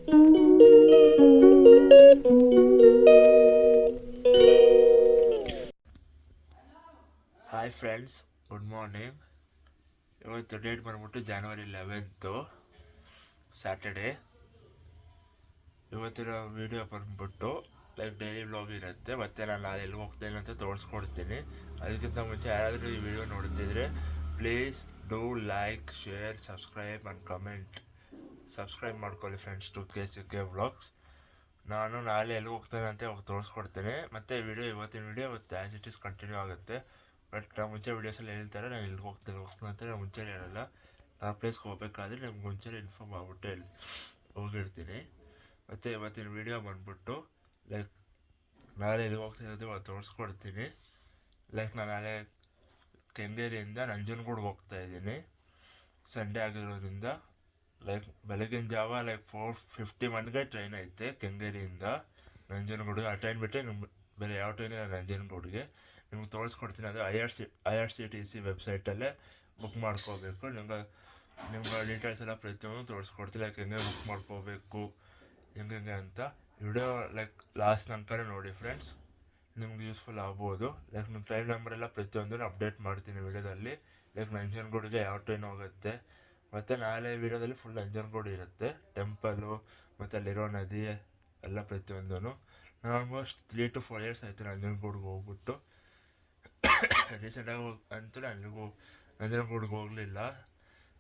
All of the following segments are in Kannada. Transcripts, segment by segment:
Hi friends, good morning. ಇವತ್ತು ಡೇಟ್ ಬಂದ್ಬಿಟ್ಟು January 11th, ಸ್ಯಾಟರ್ಡೇ. ಇವತ್ತಿನ ವೀಡಿಯೋ ಬಂದ್ಬಿಟ್ಟು ಡೈಲಿ ವ್ಲಾಗ್ ಇರುತ್ತೆ, ಮತ್ತು ನಾನು ನಾಳೆ ಎಲ್ಲಿ ಹೋಗ್ತೇನೆ ಅಂತ ತೋರಿಸ್ಕೊಡ್ತೀನಿ. ಅದಕ್ಕಿಂತ ಮುಂಚೆ ಯಾರಾದರೂ ಈ ವಿಡಿಯೋ ನೋಡ್ತಿದ್ರೆ please do like, share, subscribe and comment. Subscribe ಮಾಡ್ಕೊಳ್ಳಿ ಫ್ರೆಂಡ್ಸ್ ಟು KCK ವ್ಲಾಗ್ಸ್. ನಾನು ನಾಳೆ ಎಲ್ಲಿ ಹೋಗ್ತೇನೆ ಅಂತ ಇವಾಗ ತೋರಿಸ್ಕೊಡ್ತೇನೆ. ಮತ್ತು ಇವತ್ತಿನ ವಿಡಿಯೋ ಇವತ್ತು ಆ್ಯಸ್ ಇಟ್ ಈಸ್ ಕಂಟಿನ್ಯೂ ಆಗುತ್ತೆ. ಬಟ್ ನಾವು ಮುಂಚೆ ವೀಡಿಯೋಸಲ್ಲಿ ಹೇಳ್ತಾರೆ ನಾನು ಎಲ್ಲಿಗೆ ಹೋಗ್ತೇನೆ ಅಂತ ನಾನು ಮುಂಚೆನೇ ಹೇಳಲ್ಲ. ನಾನು ಪ್ಲೇಸ್ಗೆ ಹೋಗ್ಬೇಕಾದ್ರೆ ನಿಮ್ಗೆ ಮುಂಚೆನೇ ಇನ್ಫಾರ್ಮ್ ಆಗ್ಬಿಟ್ಟು ಹೋಗಿರ್ತೀನಿ. ಮತ್ತು ಇವತ್ತಿನ ವೀಡಿಯೋ ಬಂದ್ಬಿಟ್ಟು ನಾಳೆ ಎಲ್ಲಿಗೆ ಹೋಗ್ತೀನಿ ಅಂತ ಇವಾಗ ತೋರಿಸ್ಕೊಡ್ತೀನಿ. ನಾನು ನಾಳೆ ಕೆಂಗೇರಿಯಿಂದ ನಂಜನಗೂಡಿಗೆ ಹೋಗ್ತಾಯಿದ್ದೀನಿ. ಸಂಡೇ ಆಗಿರೋದ್ರಿಂದ ಬೆಳಗಿನ ಜಾವ 4:51ಗೆ ಟ್ರೈನ್ ಐತೆ ಕೆಂಗೇರಿಯಿಂದ ನಂಜನಗೂಡಿಗೆ. ಆ ಟ್ರೈನ್ ಬಿಟ್ಟರೆ ನಿಮ್ಗೆ ಬೇರೆ ಯಾವ ಟ್ರೈನಿಲ್ಲ ನಂಜನಗೂಡಿಗೆ. ನಿಮ್ಗೆ ತೋರಿಸ್ಕೊಡ್ತೀನಿ. ಅದು IRCTC ವೆಬ್ಸೈಟಲ್ಲೇ ಬುಕ್ ಮಾಡ್ಕೋಬೇಕು. ನಿಮ್ಗೆ ಡೀಟೇಲ್ಸ್ ಎಲ್ಲ ಪ್ರತಿಯೊಂದು ತೋರಿಸ್ಕೊಡ್ತೀನಿ, ಹೆಂಗೆ ಬುಕ್ ಮಾಡ್ಕೋಬೇಕು ಹೆಂಗೆ ಅಂತ. ವಿಡಿಯೋ ಲಾಸ್ಟ್ ತನಕ ನೋಡಿ ಫ್ರೆಂಡ್ಸ್, ನಿಮ್ಗೆ ಯೂಸ್ಫುಲ್ ಆಗ್ಬೋದು. ನಿಮ್ಮ ಟ್ರೈನ್ ನಂಬರೆಲ್ಲ ಪ್ರತಿಯೊಂದನ್ನು ಅಪ್ಡೇಟ್ ಮಾಡ್ತೀನಿ ವಿಡಿಯೋದಲ್ಲಿ. ನಂಜನಗೂಡಿಗೆ ಯಾವ ಟ್ರೈನ್ ಹೋಗುತ್ತೆ. ಮತ್ತು ನಾಳೆ ವಿಡಿಯೋದಲ್ಲಿ ಫುಲ್ ನಂಜನಗೂಡು ಇರುತ್ತೆ, ಟೆಂಪಲು ಮತ್ತು ಅಲ್ಲಿರೋ ನದಿ ಎಲ್ಲ ಪ್ರತಿಯೊಂದೂ. ನಾನು ಆಲ್ಮೋಸ್ಟ್ 3 to 4 years ಆಯಿತು ನಂಜನಗೂಡಿಗೆ ಹೋಗ್ಬಿಟ್ಟು. ರೀಸೆಂಟಾಗಿ ಅಂತೂ ನಂಜನಗೂಡಿಗೆ ಹೋಗಲಿಲ್ಲ.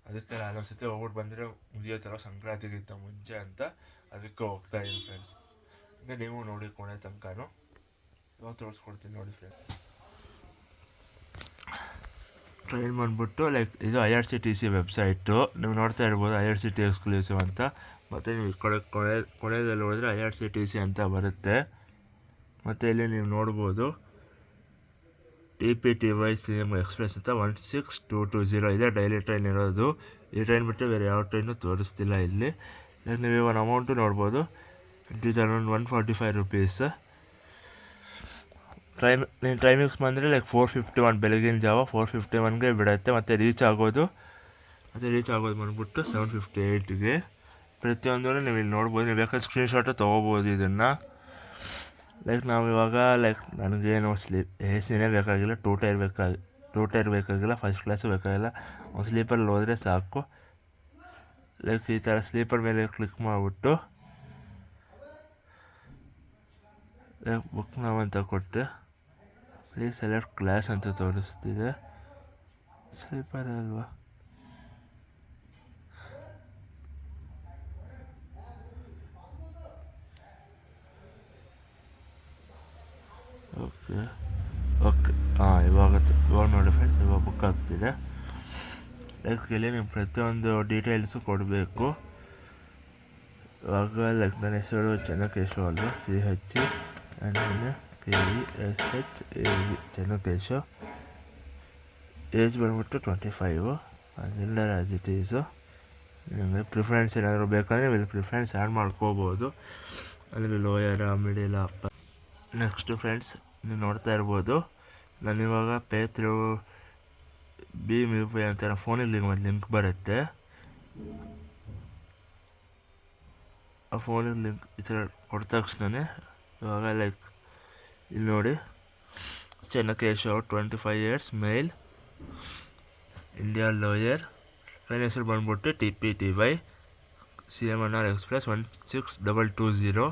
ಅದಕ್ಕೆ ನಾನು ಸತಿ ಹೋಗ್ಬಿಟ್ಟು ಬಂದರೆ ಮುಗಿಯೋತ್ತಲ್ಲ ಸಂಕ್ರಾಂತಿಗಿಂತ ಮುಂಚೆ ಅಂತ, ಅದಕ್ಕೆ ಹೋಗ್ತಾಯಿದ್ದೀನಿ ಫ್ರೆಂಡ್ಸ್. ಹಂಗೆ ನೀವು ನೋಡಿ ಕೊನೆ ತನಕನೂ. ಇವಾಗ ತೋರಿಸ್ಕೊಡ್ತೀನಿ ನೋಡಿ ಫ್ರೆಂಡ್ಸ್. ಟ್ರೈನ್ ಬಂದ್ಬಿಟ್ಟು ಇದು IRCTC ವೆಬ್ಸೈಟು. ನೀವು ನೋಡ್ತಾ ಇರ್ಬೋದು IRCTC ಎಕ್ಸ್ಕ್ಲೂಸಿವ್ ಅಂತ. ಮತ್ತು ನೀವು ಈ ಕಡೆ ಕೊನೆಯಲ್ಲಿ ಹೋದರೆ IRCTC ಅಂತ ಬರುತ್ತೆ. ಮತ್ತು ಇಲ್ಲಿ ನೀವು ನೋಡ್ಬೋದು TPTY CM ಎಕ್ಸ್ಪ್ರೆಸ್ ಅಂತ 16220 ಇದೆ ಡೈಲಿ ಟ್ರೈನ್ ಇರೋದು. ಈ ಟ್ರೈನ್ ಬಿಟ್ಟು ಬೇರೆ ಯಾವ ಟ್ರೈನು ತೋರಿಸ್ತಿಲ್ಲ ಇಲ್ಲಿ. ನೀವು ಇವಾಗ ಅಮೌಂಟು ನೋಡ್ಬೋದು, it is around 145 rupees. Timings ಬಂದರೆ 4:51 ಬೆಳಗಿನ ಜಾವ 4:51ಗೆ ಬಿಡುತ್ತೆ. ಮತ್ತು ರೀಚ್ ಆಗೋದು ಬಂದ್ಬಿಟ್ಟು 7:58ಗೆ. ಪ್ರತಿಯೊಂದೂ ನೀವು ಇಲ್ಲಿ ನೋಡ್ಬೋದು. ನೀವು ಬೇಕಾದ್ರೆ ಸ್ಕ್ರೀನ್ಶಾಟು ತೊಗೋಬೋದು ಇದನ್ನು. ನಾವು ಇವಾಗ ನನಗೇನು AC ಬೇಕಾಗಿಲ್ಲ, ಟೂ ಟೈರ್ ಬೇಕಾಗಿಲ್ಲ, ಫಸ್ಟ್ ಕ್ಲಾಸು ಬೇಕಾಗಿಲ್ಲ. ಒಂದು ಸ್ಲೀಪರಲ್ಲಿ ಹೋದರೆ ಸಾಕು. ಈ ಥರ ಸ್ಲೀಪರ್ ಮೇಲೆ ಕ್ಲಿಕ್ ಮಾಡಿಬಿಟ್ಟು ಬುಕ್ ನಾವು ಅಂತ ಕೊಟ್ಟೆ. ಪ್ಲೀಸ್ ಸೆಲೆಕ್ಟ್ ಕ್ಲಾಸ್ ಅಂತ ತೋರಿಸ್ತಿದೆ. ಸ್ಲೀಪರ್ ಅಲ್ವಾ? ಓಕೆ ಇವಾಗ ನೋಡಿ ಫ್ರೆಂಡ್ಸ್, ಇವಾಗ ಬುಕ್ ಆಗ್ತಿದೆ. ಇಲ್ಲಿ ನೀವು ಪ್ರತಿಯೊಂದು ಡೀಟೇಲ್ಸು ಕೊಡಬೇಕು. ಇವಾಗ ನನ್ನ ಹೆಸರು ಚೆನ್ನಕೇಶವ ಅಲ್ವಾ, CHENNKESHAV ಚೆನ್ನಕೇಶವ್. ಏಜ್ ಬಂದ್ಬಿಟ್ಟು 25. ಅದೆಲ್ಲರ ಆ್ಯಸ್ ಇಟ್ ಈಸು. ನಿಮಗೆ ಪ್ರಿಫರೆನ್ಸ್ ಏನಾದರೂ ಬೇಕಂದರೆ ಇಲ್ಲಿ ಪ್ರಿಫರೆನ್ಸ್ ಆ್ಯಡ್ ಮಾಡ್ಕೋಬೋದು. ಅದರಲ್ಲಿ ಲೋಯರ, ಮಿಡಿಲ, ಅಪ್ಪ. ನೆಕ್ಸ್ಟು ಫ್ರೆಂಡ್ಸ್, ನೀವು ನೋಡ್ತಾ ಇರ್ಬೋದು, ನಾನಿವಾಗ ಪೇ ಥ್ರೂ ಭೀಮ್ UPI ಅಂತ ಫೋನಿಗೆ ಲಿಂಕ್ ಬರುತ್ತೆ. ಆ ಫೋನಿಗೆ ಲಿಂಕ್ ಈ ಥರ ಕೊಟ್ಟ ತಕ್ಷಣ ಇವಾಗ ಇಲ್ಲಿ ನೋಡಿ, Chennakeshav 25 years, male, India, lower. ನನ್ನ ಹೆಸರು ಬಂದ್ಬಿಟ್ಟು TPTY CMNR express 16220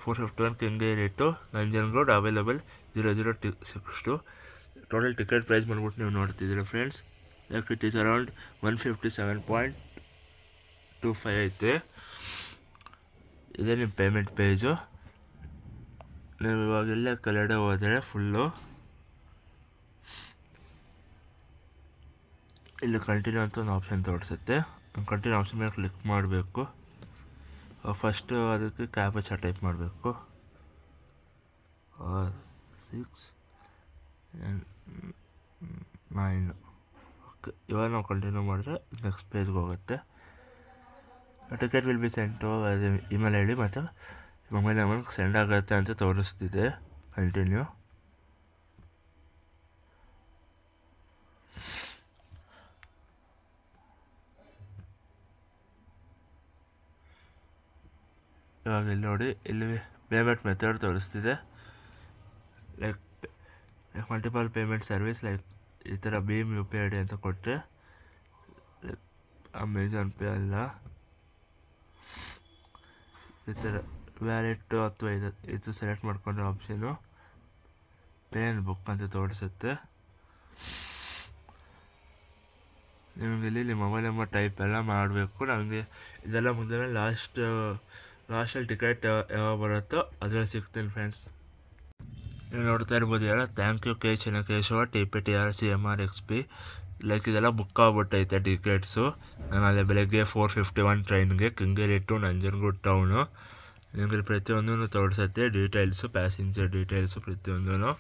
4:51 Kengeri to Nanjangud. Available 0062. Total ticket price ಬಂದ್ಬಿಟ್ಟು ನೀವು ನೋಡ್ತಿದ್ದೀರಿ ಫ್ರೆಂಡ್ಸ್. ಇಟ್ ಈಸ್ ಅರೌಂಡ್ 157.25 ಐತೆ. ಇದೇ ನಿಮ್ಮ ಪೇಮೆಂಟ್ ಪೇಜು. ನೀವು ಇವಾಗೆಲ್ಲ ಕೆಳಗಡೆ ಹೋದರೆ ಫುಲ್ಲು ಇಲ್ಲಿ ಕಂಟಿನ್ಯೂ ಅಂತ ಒಂದು ಆಪ್ಷನ್ ತೋರಿಸುತ್ತೆ. ಕಂಟಿನ್ಯೂ ಆಪ್ಷನ್ ಮೇಲೆ ಕ್ಲಿಕ್ ಮಾಡಬೇಕು. ಫಸ್ಟು ಅದಕ್ಕೆ ಕ್ಯಾಪ್ಚಾ ಟೈಪ್ ಮಾಡಬೇಕು. 6-9. ಓಕೆ, ಇವಾಗ ನಾವು ಕಂಟಿನ್ಯೂ ಮಾಡಿದ್ರೆ ನೆಕ್ಸ್ಟ್ ಪೇಜ್ಗೆ ಹೋಗುತ್ತೆ. Ticket will be send to ಅದು ಇಮೇಲ್ ID ಮತ್ತು ಮೊಬೈಲ್ ನಂಬರ್ಗೆ ಸೆಂಡ್ ಆಗುತ್ತೆ ಅಂತ ತೋರಿಸ್ತಿದೆ. ಕಂಟಿನ್ಯೂ. ಇವಾಗ ಇಲ್ಲಿ ನೋಡಿ, ಇಲ್ಲಿ ಪೇಮೆಂಟ್ ಮೆಥಡ್ ತೋರಿಸ್ತಿದೆ. Like multiple payment service, like ಈ ಥರ ಭೀಮ್ UPI ID ಅಂತ ಕೊಟ್ಟರೆ, ಲೈಕ್ ಅಮೆಝಾನ್ ಪೇ ಅಲ್ಲ, ಈ ಥರ ವ್ಯಾಲೆಟ್ಟು ಅಥವಾ ಇದು ಸೆಲೆಕ್ಟ್ ಮಾಡ್ಕೊಂಡ್ರೆ ಆಪ್ಷನು ಪೇ ಆ್ಯಂಡ್ ಬುಕ್ ಅಂತ ತೋರಿಸುತ್ತೆ. ನಿಮಗೆ ಇಲ್ಲಿ ಮೊಬೈಲ್ ನಂಬರ್ ಟೈಪ್ ಎಲ್ಲ ಮಾಡಬೇಕು. ನಮಗೆ ಇದೆಲ್ಲ ಮುಂದೆ ಲಾಸ್ಟಲ್ಲಿ ಟಿಕೆಟ್ ಯಾವಾಗ ಬರುತ್ತೋ ಅದರಲ್ಲಿ ಸಿಗ್ತೀನಿ ಫ್ರೆಂಡ್ಸ್. ನೀವು ನೋಡ್ತಾ ಇರ್ಬೋದು ಎಲ್ಲ thank you Keshava TPTRCMRXP. Like ಇದೆಲ್ಲ ಬುಕ್ ಆಗ್ಬಿಟ್ಟೈತೆ ಟಿಕೆಟ್ಸು. ನಾನು ಅಲ್ಲೇ ಬೆಳಗ್ಗೆ 4:51 ಟ್ರೈನ್ಗೆ ಕೆಂಗೇರಿ ಟು ನಂಜನಗೂಡು ಟೌನು. ನಿಮಗೆ ಪ್ರತಿಯೊಂದೂ ತೋರಿಸುತ್ತೆ ಡೀಟೇಲ್ಸು, ಪ್ಯಾಸೆಂಜರ್ ಡೀಟೇಲ್ಸು ಪ್ರತಿಯೊಂದೂ.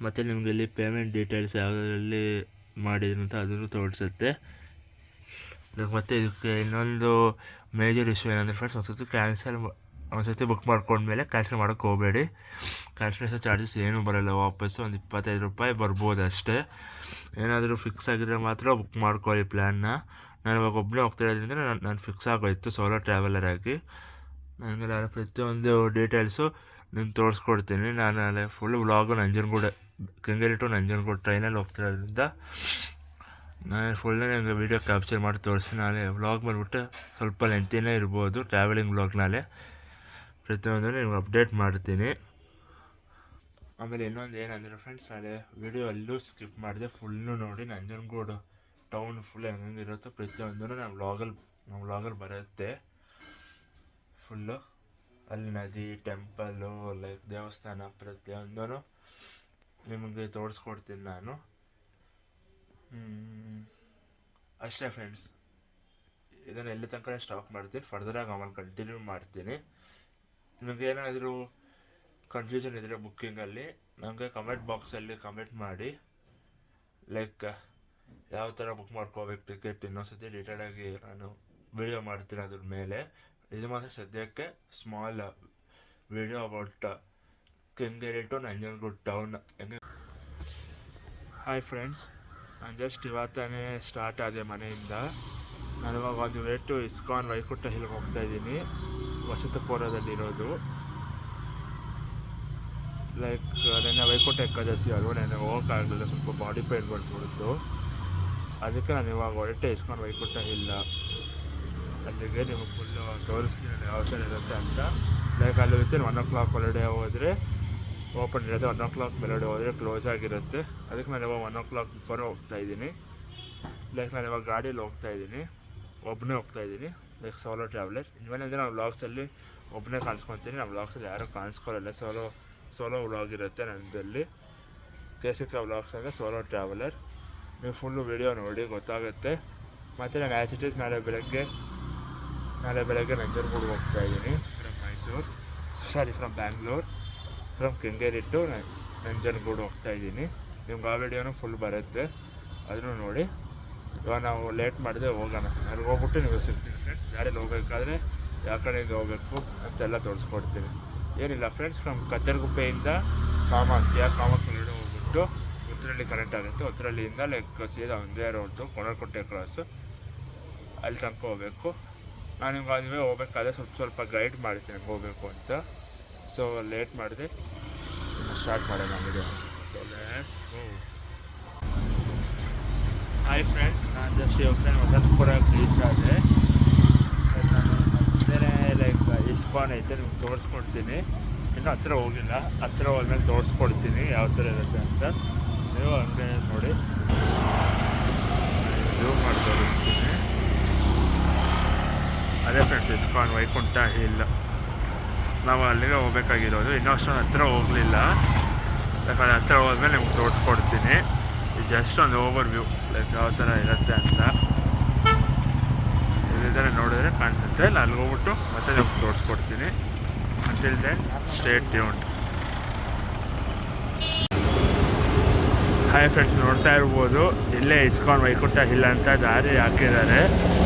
ಮತ್ತು ನಿಮಗೆ ಇಲ್ಲಿ ಪೇಮೆಂಟ್ ಡೀಟೇಲ್ಸ್ ಯಾವುದರಲ್ಲಿ ಮಾಡಿದ್ರು ಅಂತ ಅದನ್ನು ತೋರಿಸುತ್ತೆ. ಮತ್ತು ಇದಕ್ಕೆ ಇನ್ನೊಂದು ಮೇಜರ್ ಇಶ್ಯೂ ಏನಂದರೆ ಫ್ರೆಂಡ್ಸ್, ಒಂದ್ಸತಿ ಬುಕ್ ಮಾಡ್ಕೊಂಡ್ಮೇಲೆ ಕ್ಯಾನ್ಸಲ್ ಮಾಡೋಕ್ಕೆ ಹೋಗಬೇಡಿ. ಕ್ಯಾನ್ಸಲೇಷನ್ ಚಾರ್ಜಸ್ ಏನೂ ಬರೋಲ್ಲ, ವಾಪಸ್ಸು ಒಂದು 25 ರೂಪಾಯಿ ಬರ್ಬೋದು ಅಷ್ಟೇ. ಏನಾದರೂ ಫಿಕ್ಸ್ ಆಗಿದ್ರೆ ಮಾತ್ರ ಬುಕ್ ಮಾಡ್ಕೊಳ್ಳಿ ಪ್ಲ್ಯಾನ್ನ. ನಾನು ಇವಾಗ ಒಬ್ಬನೇ ಹೋಗ್ತಾ ಇರೋದ್ರಿಂದ ನಾನು ಫಿಕ್ಸ್ ಆಗೋಯ್ತು ಸೋಲೋ ಟ್ರಾವೆಲರ್ ಆಗಿ. ನಾನು ಪ್ರತಿಯೊಂದು ಡೀಟೇಲ್ಸು ನಿಮ್ಗೆ ತೋರಿಸ್ಕೊಡ್ತೀನಿ. ನಾನು ಅಲ್ಲೇ full vlog Kengeri to Nanjangud ಟ್ರೈನಲ್ಲಿ ಹೋಗ್ತಿರೋದ್ರಿಂದ ನಾನು ಫುಲ್ನೇ ನಿಮಗೆ ವೀಡಿಯೋ ಕ್ಯಾಪ್ಚರ್ ಮಾಡಿ ತೋರಿಸಿ. ನಾಳೆ ವ್ಲಾಗ್ ಬಂದ್ಬಿಟ್ಟು ಸ್ವಲ್ಪ ಲೆಂತಿನೇ ಇರ್ಬೋದು, ಟ್ರಾವೆಲಿಂಗ್ ವ್ಲಾಗ್ನಾಲೆ ಪ್ರತಿಯೊಂದು ನಿಮ್ಗೆ ಅಪ್ಡೇಟ್ ಮಾಡ್ತೀನಿ. ಆಮೇಲೆ ಇನ್ನೊಂದು ಏನಂದರೆ ಫ್ರೆಂಡ್ಸ್, ನಾಳೆ ವೀಡಿಯೋ ಅಲ್ಲೂ ಸ್ಕಿಪ್ ಮಾಡಿದೆ, ಫುಲ್ಲು ನೋಡಿ ನಂಜನಗೂಡು ಟೌನ್ ಫುಲ್ ಹೆಂಗಿರುತ್ತೋ ಪ್ರತಿಯೊಂದೂ ನಮ್ಮ ವ್ಲಾಗಲ್ಲಿ ಬರುತ್ತೆ. ಫುಲ್ಲು ಅಲ್ಲಿ ನದಿ, ಟೆಂಪಲ್ಲು, ಲೈಕ್ ದೇವಸ್ಥಾನ ಪ್ರತಿಯೊಂದೂ ನಿಮಗೆ ತೋರಿಸ್ಕೊಡ್ತೀನಿ ನಾನು. ಅಷ್ಟೇ ಫ್ರೆಂಡ್ಸ್, ಇದನ್ನು ಎಲ್ಲಿ ತನಕ ಸ್ಟಾಪ್ ಮಾಡ್ತೀನಿ, ಫರ್ದರಾಗಿ ಆಮೇಲೆ ಕಂಟಿನ್ಯೂ ಮಾಡ್ತೀನಿ. ನಿಮಗೇನಾದರೂ ಕನ್ಫ್ಯೂಷನ್ ಇದ್ದರೆ ಬುಕ್ಕಿಂಗಲ್ಲಿ ನನಗೆ ಕಮೆಂಟ್ ಬಾಕ್ಸಲ್ಲಿ ಕಮೆಂಟ್ ಮಾಡಿ. ಲೈಕ್ ಯಾವ ಥರ ಬುಕ್ ಮಾಡ್ಕೋಬೇಕು ಟಿಕೆಟ್ ಇನ್ನೊಂದ್ಸತಿ ಡೀಟೇಲಾಗಿ ನಾನು ವಿಡಿಯೋ ಮಾಡ್ತೀನಿ ಅದ್ರ ಮೇಲೆ. ಇದು ಮಾತ್ರ ಸದ್ಯಕ್ಕೆ small video about Kengeri to Nanjangud town. Hi friends, ನಾನು ಜಸ್ಟ್ ಇವತ್ತಾನೇ ಸ್ಟಾರ್ಟ್ ಆದೆ ಮನೆಯಿಂದ. ನಾನು ಇವಾಗ ಒಂದು ವೇ ಟು ಇಸ್ಕಾನ್ ವೈಕುಂಠ ಹಿಲ್ಗೆ ಹೋಗ್ತಾಯಿದ್ದೀನಿ, ವಸಂತಪುರದಲ್ಲಿರೋದು. ಲೈಕ್ ನೆನ್ನೆ ವೈಕುಂಠ ಏಕಾದಶಿ ಅಲ್ವ, ನೆನ್ನೆ ಹೋಗೋಕ್ಕಾಗಲಿಲ್ಲ, ಸ್ವಲ್ಪ ಬಾಡಿ ಪೇನ್ ಬಂದ್ಬಿಡ್ತು. ಅದಕ್ಕೆ ನಾನು ಇವಾಗ ಹೊರಟೆ ಇಸ್ಕಾನ್ ವೈಕುಂಠ ಹಿಲ್ಲ. ಅಲ್ಲಿಗೆ ನಿಮಗೆ ಫುಲ್ಲು ತೋರಿಸ್ತೀನಿ ಯಾವ ಥರ ಇರುತ್ತೆ ಅಂತ. ಲೈಕ್ ಅಲ್ಲಿ ವಿತಿನ್ 1 o'clock ಒಳಗಡೆ ಹೋದರೆ ಓಪನ್ ಇರುತ್ತೆ, 1 o'clock ಮೇಲಡೆ ಹೋದರೆ ಕ್ಲೋಸ್ ಆಗಿರುತ್ತೆ. ಅದಕ್ಕೆ ನಾನು ಇವಾಗ 1 o'clock ಬಿಫೋರ್ ಹೋಗ್ತಾಯಿದ್ದೀನಿ. ಲೈಕ್ ನಾನು ಇವಾಗ ಗಾಡೀಲಿ ಹೋಗ್ತಾಯಿದ್ದೀನಿ, ಒಬ್ಬನೇ ಹೋಗ್ತಾಯಿದ್ದೀನಿ, ಲೈಕ್ ಸೋಲೋ ಟ್ರಾವೆಲರ್. ಇನ್ಮೇಲೆ ಅಂದರೆ ನಾನು ವ್ಲಾಗ್ಸಲ್ಲಿ ಒಬ್ಬನೇ ಕಾಣಿಸ್ಕೊತೀನಿ, ನಮ್ಮ ವ್ಲಾಗ್ಸಲ್ಲಿ ಯಾರೂ ಕಾಣಿಸ್ಕೊಳ್ಳಲ್ಲ, ಸೋಲೋ ವ್ಲಾಗ್ ಇರುತ್ತೆ ನನ್ನದಲ್ಲಿ. ಕೇಸಿಕ ವ್ಲಾಗ್ಸ್ ಅಂದರೆ ಸೋಲೋ ಟ್ರಾವೆಲರ್. ನೀವು ಫುಲ್ಲು ವೀಡಿಯೋ ನೋಡಿ ಗೊತ್ತಾಗುತ್ತೆ. ಮತ್ತು ನಾನು ಆ್ಯಸ್ ಇಟ್ ಈಸ್ ನಾಳೆ ಬೆಳಗ್ಗೆ ನಂಜನಗೂಡು ಹೋಗ್ತಾಯಿದ್ದೀನಿ from Bangalore, from Kengeri to Nanjangud ಹೋಗ್ತಾಯಿದ್ದೀನಿ. ನಿಮ್ಗೆ ಆ ವಿಡಿಯೋನೂ ಫುಲ್ ಬರುತ್ತೆ, ಅದನ್ನು ನೋಡಿ. ಇವಾಗ ನಾವು ಲೇಟ್ ಮಾಡಿದೆ ಹೋಗೋಣ, ಅಲ್ಲಿ ಹೋಗ್ಬಿಟ್ಟು ನೀವು ಸಿಗ್ತೀನಿ ಫ್ರೆಂಡ್ಸ್. ಗಾಡೀಲಿ ಹೋಗ್ಬೇಕಾದ್ರೆ ಯಾವ ಕಡೆಯಿಂದ ಹೋಗಬೇಕು ಅಂತೆಲ್ಲ ತೋರಿಸ್ಕೊಡ್ತೀನಿ. ಏನಿಲ್ಲ ಫ್ರೆಂಡ್ಸ್, ನಮ್ಮ ಕತ್ತರಗುಪ್ಪೆಯಿಂದ ಕಾಮಕ್ಕೆರಡು ಹೋಗ್ಬಿಟ್ಟು ಉತ್ತರಹಳ್ಳಿ ಕರೆಕ್ಟ್ ಆಗುತ್ತೆ. ಉತ್ತರಹಳ್ಳಿಯಿಂದ ಲೈಕ್ ಸೀದಾ ಒಂದೇ ರೋಡ್ದು ಕೊಣರ್ಕುಂಟೆ ಕ್ರಾಸು, ಅಲ್ಲಿ ತನಕ ಹೋಗಬೇಕು. ನಾನು ನಿಮ್ಗೆ ಅದುವೇ ಹೋಗ್ಬೇಕಾದ್ರೆ ಸ್ವಲ್ಪ ಗೈಡ್ ಮಾಡ್ತೀನಿ ಹಂಗೆ ಹೋಗಬೇಕು ಅಂತ. ಸೊ ಲೇಟ್ ಮಾಡಿದೆ, ಸ್ಟಾರ್ಟ್ ಮಾಡೋಣ video. So let's go. Hi friends, ನಾನು ಜಸ್ಟ್ ಇವಾಗ ವಸಂತಪುರಕ್ಕೆ ರೀಚ್ ಆದೆ. ನಾನು ಬೇರೆ ಲೈಕ್ ಇಸ್ಕಾನ್ ಐತೆ, ನಿಮ್ಗೆ ತೋರಿಸ್ಕೊಡ್ತೀನಿ. ಇನ್ನೂ ಹತ್ತಿರ ಹೋಗಿಲ್ಲ, ಹತ್ತಿರ ಹೋದ್ಮೇಲೆ ತೋರಿಸ್ಕೊಡ್ತೀನಿ ಯಾವ ಥರ ಇರುತ್ತೆ ಅಂತ. ನೀವು ಹಂಗೆ ನೋಡಿ, ಝೂಮ್ ಮಾಡಿ ತೋರಿಸ್ತೀನಿ. ಅದೇ ಫ್ರೆಂಡ್ಸ್, ಇಸ್ಕಾನ್ ವೈಕುಂಠ ಹಿಲ್. ನಾವು ಅಲ್ಲಿಗೆ ಹೋಗ್ಬೇಕಾಗಿರೋದು, ಇನ್ನೂ ಅಷ್ಟೊಂದು ಹತ್ತಿರ ಹೋಗಲಿಲ್ಲ. ಯಾಕಂದರೆ ಹತ್ತಿರ ಹೋದ್ಮೇಲೆ ನಿಮ್ಗೆ ತೋರಿಸ್ಕೊಡ್ತೀನಿ. ಇದು ಜಸ್ಟ್ ಒಂದು ಓವರ್ ವ್ಯೂ, ಲೈಕ್ ಯಾವ ಥರ ಇರುತ್ತೆ ಅಂತ. ಇದರ ನೋಡಿದ್ರೆ ಕಾಣಿಸುತ್ತೆ. ಇಲ್ಲ ಅಲ್ಲಿ ಹೋಗ್ಬಿಟ್ಟು ಮತ್ತೆ ನಿಮ್ಗೆ ತೋರಿಸ್ಕೊಡ್ತೀನಿ. Until then stay tuned. Hi friends, ನೋಡ್ತಾ ಇರ್ಬೋದು ಇಲ್ಲೇ ಇಸ್ಕಾನ್ ವೈಕುಂಠ ಹಿಲ್ ಅಂತ ದಾರಿ ಹಾಕಿದ್ದಾರೆ.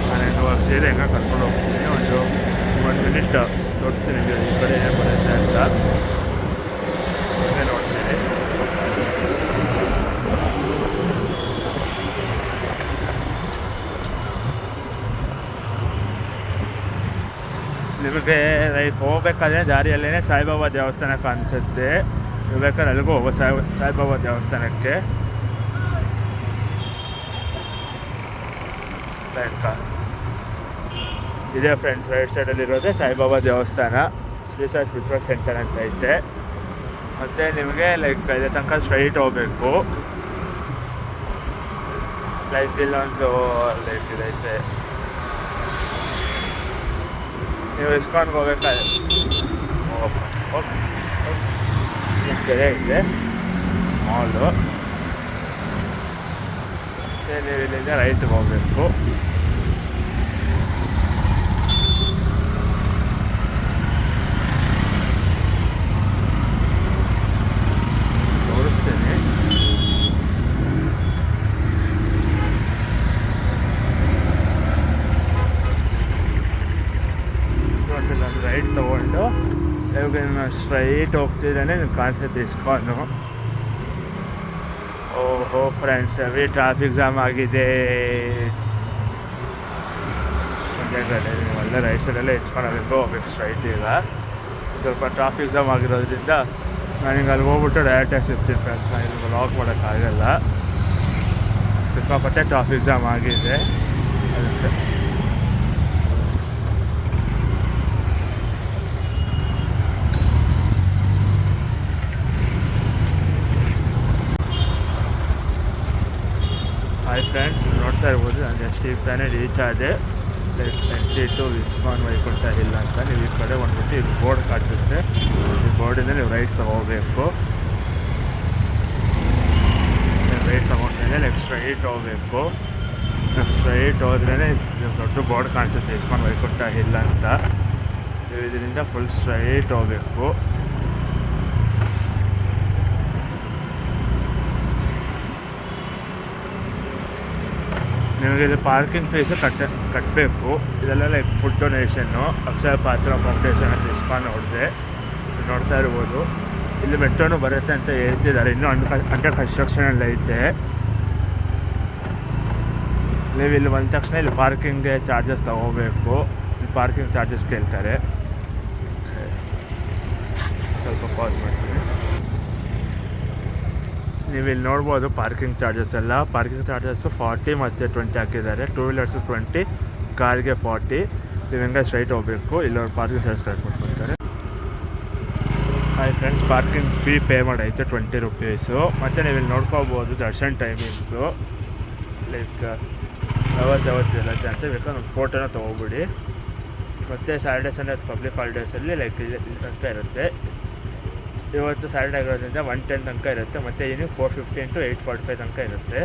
ನಾನು ಇವಾಗ ಸೀರೆ ಹೆಂಗೆ ಕರ್ಕೊಂಡು ಹೋಗ್ತೀನಿ, ಒಂದು 1 ಮಿನಿಟ್ ತೋರಿಸ್ತೀನಿ ಈ ಕಡೆ ಏನು ಬರುತ್ತೆ ಅಂತ. ನೋಡ್ತೀನಿ. ನಿಮಗೆ ಲೈಕ್ ಹೋಗ್ಬೇಕಾದ್ರೆ ದಾರಿಯಲ್ಲೇ ಸಾಯಿಬಾಬಾ ದೇವಸ್ಥಾನ ಕಾಣಿಸುತ್ತೆ. ನೀವು ಬೇಕಾದ್ರೆ ಅಲ್ಲಿಗೂ ಹೋಗೋ ಸಾಯಿಬಾಬಾ ದೇವಸ್ಥಾನಕ್ಕೆ. ಇದೇ ಫ್ರೆಂಡ್ಸ್ ರೈಟ್ ಸೈಡಲ್ಲಿರೋದೇ ಸಾಯಿಬಾಬಾ ದೇವಸ್ಥಾನ. ಶ್ರೀ ಸಾಯಿ ಸ್ಪಿರಿಚುವಲ್ ಸೆಂಟರ್ ಅಂತ ಐತೆ. ಮತ್ತು ನಿಮಗೆ ಲೈಕ್ ಇದೆ ತನಕ ಸ್ಟ್ರೈಟ್ ಹೋಗಬೇಕು. ಲೈಕ್ ಇಲ್ಲೊಂದು ಲೈಕ್ ಇದೈತೆ, ನೀವು ಇಸ್ಕಾನ್ಗೆ ಹೋಗ್ಬೇಕಾದ್ರೆ ಕೆರೆ ಇದೆ ಸ್ಮಾಲು. ಮತ್ತು ನೀವು ಇಲ್ಲಿಂದ ರೈಟ್ಗೆ ಹೋಗಬೇಕು. ತೋರಿಸ್ತೀನಿ. ಒಂದು ರೈಟ್ ತೊಗೊಂಡು ಇವಾಗ ಸ್ಟ್ರೈಟ್ ಹೋಗ್ತಿದ್ದಾನೆ ನೀವು ಕಾಣಿಸುತ್ತೆ ಇಸ್ಕಾನು. ಓಹೋ ಫ್ರೆಂಡ್ಸ್, ಹೆವಿ ಟ್ರಾಫಿಕ್ ಜಾಮ್ ಆಗಿದೆ. ನೀವೆಲ್ಲ ರೈಟ್ ಸೈಡಲ್ಲೇ ಇಸ್ಕೊಂಡು ಹೋಗ್ಬೇಕು ಸ್ಟ್ರೈಟ್. ಈಗ ಸ್ವಲ್ಪ ಟ್ರಾಫಿಕ್ ಜಾಮ್ ಆಗಿರೋದ್ರಿಂದ ನಾನೀಗ ಅಲ್ಲಿ ಹೋಗ್ಬಿಟ್ಟು ಡೈರೆಕ್ಟಾಗಿ ಸಿಗ್ತೀನಿ ಫ್ರೆಂಡ್ಸ್. ನಾನು ಇಲ್ಲಿ ಲಾಕ್ ಮಾಡೋಕ್ಕಾಗಲ್ಲ, ಸಿಕ್ಕಾಪಟ್ಟೆ ಟ್ರಾಫಿಕ್ ಜಾಮ್ ಆಗಿದೆ ಅದಕ್ಕೆ. ಹಾಯ್ ಫ್ರೆಂಡ್ಸ್, ನೋಡ್ತಾ ಇರ್ಬೋದು ನಾನು ಜಸ್ಟ್ ಈಗ ತಾನೇ ರೀಚ್ ಆದೆ. Like entry to ISKCON Vaikuntha hill ಅಂತ. ನೀವು ಈ ಕಡೆ ಬಂದ್ಬಿಟ್ಟು ಇದು ಬೋರ್ಡ್ ಕಾಣಿಸುತ್ತೆ. ಈ ಬೋರ್ಡಿಂದ ನೀವು ರೈಟ್ ತೊಗೋಬೇಕು. ರೈಟ್ ತೊಗೊಂಡ್ಮೇಲೆ ಲೈಕ್ ಸ್ಟ್ರೈಟ್ ಹೋಗಬೇಕು. ಸ್ಟ್ರೈಟ್ ಹೋದ್ರೇ ದೊಡ್ಡ ಬೋರ್ಡ್ ಕಾಣಿಸುತ್ತೆ ಇಸ್ಕಾನ್ ವೈಕುಂಠ ಹಿಲ್ ಅಂತ. ನೀವು ಇದರಿಂದ ಫುಲ್ ಸ್ಟ್ರೈಟ್ ಹೋಗಬೇಕು. ನಿಮಗೆ ಇದು ಪಾರ್ಕಿಂಗ್ ಫೀಸು ಕಟ್ಟಬೇಕು. ಇದೆಲ್ಲ ಲೈಕ್ ಫುಡ್ ಡೊನೇಷನ್ನು. ಅಕ್ಷಯ ಪಾತ್ರ ಫೌಂಡೇಶನ್ ಅಂತ ಇಸ್ಕಾನ್ ನೋಡ್ತಾ ಇರ್ಬೋದು. ಇಲ್ಲಿ ಮೆಟ್ರೋನು ಬರುತ್ತೆ ಅಂತ ಹೇಳ್ತಿದ್ದಾರೆ. ಇನ್ನೂ ಅಂಡರ್ ಕನ್ಸ್ಟ್ರಕ್ಷನಲ್ಲಿ ಐತೆ. ನೀವು ಇಲ್ಲಿ ಬಂದ ತಕ್ಷಣ ಇಲ್ಲಿ ಪಾರ್ಕಿಂಗ್ಗೆ ಚಾರ್ಜಸ್ ತೊಗೋಬೇಕು. ಇಲ್ಲಿ ಪಾರ್ಕಿಂಗ್ ಚಾರ್ಜಸ್ ಕೇಳ್ತಾರೆ. ಸ್ವಲ್ಪ ಪಾಸ್ ಮಾಡ್ತೀನಿ. ನೀವು ಇಲ್ಲಿ ನೋಡ್ಬೋದು ಪಾರ್ಕಿಂಗ್ ಚಾರ್ಜಸ್ ಎಲ್ಲ. ಪಾರ್ಕಿಂಗ್ ಚಾರ್ಜಸ್ಸು 40 ಮತ್ತು 20 ಹಾಕಿದ್ದಾರೆ. 2 ವೀಲರ್ಸು 20, ಕಾರ್ಗೆ 40. ನೀವು ಹೆಂಗೆ ಸ್ಟ್ರೈಟ್ ಹೋಗಬೇಕು. ಇಲ್ಲೊಂದು ಪಾರ್ಕಿಂಗ್ ಚಾರ್ಜ್ ಕರೆಕ್ಟ್ ಕೊಟ್ಬಿಡ್ತಾರೆ. Hi friends, parking fee pay ಮಾಡೈತೆ 20 ರುಪೀಸು. ಮತ್ತು ನೀವು ಇಲ್ಲಿ ನೋಡ್ಕೋಬೋದು ದರ್ಶನ್ ಟೈಮಿಂಗ್ಸು. ಲೈಕ್ 90 ಅಂತ ಬೇಕಾದ್ರೆ ಒಂದು ಫೋಟೋನ ತೊಗೊಬಿಡಿ. ಮತ್ತು ಸ್ಯಾಟರ್ಡೇ ಸಂಡೇ ಪಬ್ಲಿಕ್ ಹಾಲಿಡೇಸಲ್ಲಿ ಲೈಕ್ ಇಲ್ಲಿ ತನಕ ಇರುತ್ತೆ. ಇವತ್ತು ಸ್ಯಾಟರ್ಡೇ ಆಗಿರೋದ್ರಿಂದ 110 ತನಕ ಇರುತ್ತೆ. ಮತ್ತು ಈವ್ನಿಂಗ್ 4:15 to 8:45 ತನಕ ಇರುತ್ತೆ.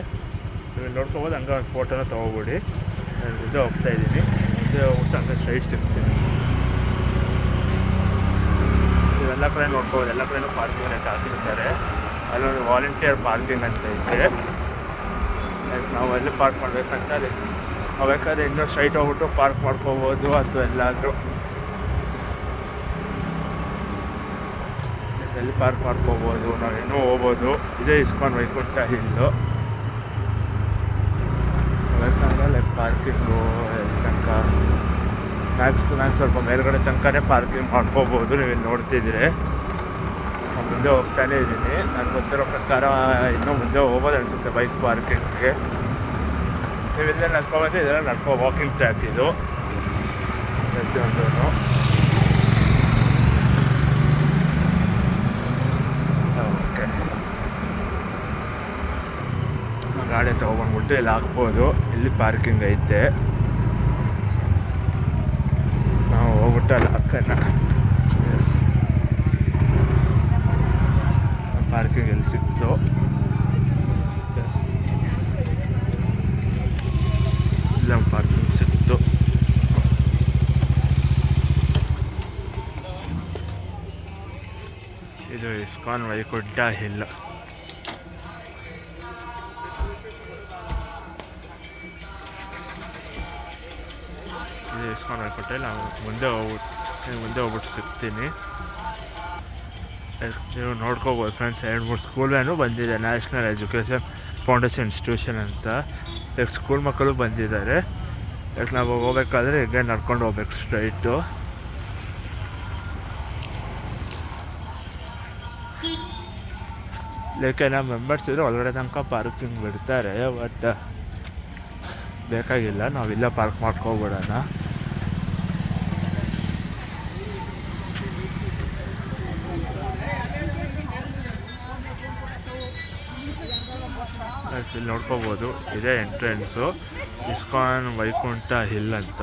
ನೀವು ನೋಡ್ಕೊಬೋದು. ಹಂಗೆ ಒಂದು ಫೋಟೋನ ತೊಗೊಬಿಡಿ. ನಾನು ಮುಂದೆ ಹೋಗ್ತಾಯಿದ್ದೀನಿ. ಮುಂದೆ ಹೋಗ್ಬಿಟ್ಟು ಹಂಗೆ ಸ್ಟ್ರೈಟ್ ಸಿಗ್ತೀನಿ. ಇವೆಲ್ಲ ಕಡೆ ನೋಡ್ಕೋಬೋದು. ಎಲ್ಲ ಕಡೆಯೂ ಪಾರ್ಕಿಂಗ್ ಅಂತ ಹಾಕಿರ್ತಾರೆ. ಅಲ್ಲೊಂದು ವಾಲಂಟಿಯರ್ ಪಾರ್ಕಿಂಗ್ ಅಂತ ಐತೆ. ಲೈಕ್ ನಾವು ಎಲ್ಲಿ ಪಾರ್ಕ್ ಮಾಡಬೇಕಂತ ಬೇಕಾದ್ರೆ ಇನ್ನೂ ಸ್ಟ್ರೈಟ್ ಹೋಗ್ಬಿಟ್ಟು ಪಾರ್ಕ್ ಮಾಡ್ಕೋಬೋದು ಅಥವಾ ಎಲ್ಲಾದರೂ ಎಲ್ಲಿ ಪಾರ್ಕ್ ಮಾಡ್ಕೋಬೋದು. ನಾವು ಇನ್ನೂ ಹೋಗ್ಬೋದು. ಇದೇ ಇಸ್ಕಾನ್ ವೈಕುಂಠ ಹಿಲ್ಲು. ಬೇಕಂದ್ರೆ ಲೈಕ್ ಪಾರ್ಕಿಂಗು ಎಲ್ಲಿ ತನಕ ನಾನು ಸ್ವಲ್ಪ ಮೇಲ್ಗಡೆ ತನಕನೇ ಪಾರ್ಕಿಂಗ್ ಮಾಡ್ಕೋಬೋದು. ನೀವು ಇಲ್ಲಿ ನೋಡ್ತಿದ್ದೀರಿ. ನಾನು ಮುಂದೆ ಹೋಗ್ತಾನೇ ಇದ್ದೀನಿ. ನಾನು ಗೊತ್ತಿರೋ ಪ್ರಕಾರ ಇನ್ನೂ ಮುಂದೆ ಹೋಗೋದು ಅನಿಸುತ್ತೆ ಬೈಕ್ ಪಾರ್ಕಿಂಗ್ಗೆ. ನೀವು ಇಲ್ಲೇ ನಡ್ಕೊಬಂದು ಇದೆಲ್ಲ ವಾಕಿಂಗ್ ಟ್ರ್ಯಾಕ್ ಇದು ಪ್ರತಿಯೊಂದೂ. ಓಕೆ, ಗಾಡಿ ತೊಗೊಂಡ್ಬಿಟ್ಟು ಇಲ್ಲಿ ಹಾಕ್ಬೋದು. ಇಲ್ಲಿ ಪಾರ್ಕಿಂಗ್ ಐತೆ. ನಾವು ಹೋಗ್ಬಿಟ್ಟು ಅಲ್ಲಿ ಹಾಕೋಣ. ಎಸ್, ಪಾರ್ಕಿಂಗ್ ಎಲ್ಲಿ ಸಿಕ್ತು. ಎಸ್, ಇಲ್ಲ ಪಾರ್ಕಿಂಗ್ ಸಿಕ್ತು. ಇದು ಇಸ್ಕಾನ್ ವೈಕುಂಠ ಹಿಲ್. ಇದು ಇಸ್ಕಾನ್ ವೈಕುಂಠ ಹಿಲ್. ನಾವು ಮುಂದೆ ಹೋಗ್ಬಿಟ್ಟು ಸಿಗ್ತೀನಿ. ನೀವು ನೋಡ್ಕೋಬೋದು ಫ್ರೆಂಡ್ಸ್. 2-3 ಸ್ಕೂಲ್ ವ್ಯಾನು ಬಂದಿದೆ. ನ್ಯಾಷನಲ್ ಎಜುಕೇಷನ್ ಫೌಂಡೇಶನ್ ಇನ್ಸ್ಟಿಟ್ಯೂಷನ್ ಅಂತ. ಲೈಕ್ ಸ್ಕೂಲ್ ಮಕ್ಕಳು ಬಂದಿದ್ದಾರೆ. ಲೈಕ್ ನಾವು ಹೋಗ್ಬೇಕಾದ್ರೆ ಹೀಗೆ ನಡ್ಕೊಂಡು ಹೋಗ್ಬೇಕು ಸ್ಟ್ರೈಟು. ಲೈಕ್ ನಮ್ಮ ಮೆಂಬರ್ಸ್ ಇದ್ದರೆ ಒಳಗಡೆ ತನಕ ಪಾರ್ಕಿಂಗ್ ಬಿಡ್ತಾರೆ, ಬಟ್ ಬೇಕಾಗಿಲ್ಲ, ನಾವಿಲ್ಲ ಪಾರ್ಕ್ ಮಾಡ್ಕೊಬಿಡೋಣ. ಇಲ್ಲಿ ನೋಡ್ಕೋಬೋದು, ಇದೇ ಎಂಟ್ರೆನ್ಸು ಇಸ್ಕಾನ್ ವೈಕುಂಠ ಹಿಲ್ ಅಂತ.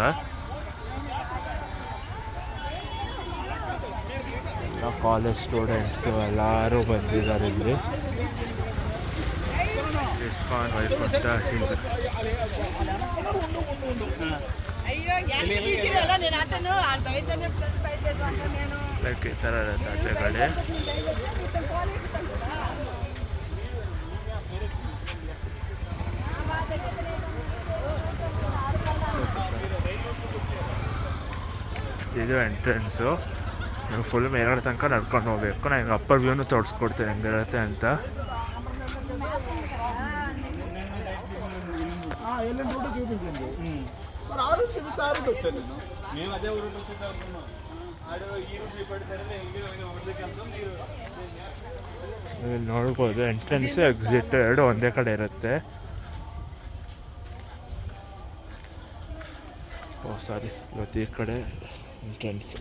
ಕಾಲೇಜ್ ಸ್ಟೂಡೆಂಟ್ಸು ಎಲ್ಲರೂ ಬಂದಿದ್ದಾರೆ ಇಲ್ಲಿ. ಇಸ್ಕಾನ್ ವೈಕುಂಠ ಹಿಲ್ ಲೈಕ್ ಈ ಥರ ಇರುತ್ತೆ ಆಚೆ ಕಡೆ. ಇದು ಎಂಟ್ರೆನ್ಸು. ನೀವು ಫುಲ್ ಮೇಲ್ಗಡೆ ತನಕ ನಡ್ಕೊಂಡು ಹೋಗ್ಬೇಕು. ನಾನು ಅಪ್ಪರ್ ವ್ಯೂನು ತೋರಿಸ್ಕೊಡ್ತೇನೆ ಹೆಂಗಿರುತ್ತೆ ಅಂತ. ಇಲ್ಲಿ ನೋಡ್ಬೋದು ಎಂಟ್ರೆನ್ಸ್ ಎಕ್ಸಿಟ್ ಎರಡು ಒಂದೇ ಕಡೆ ಇರುತ್ತೆ. ಓ ಸಾರಿ, ಇವತ್ತು ಈ ಕಡೆ ಎಂಟ್ರೆನ್ಸ್.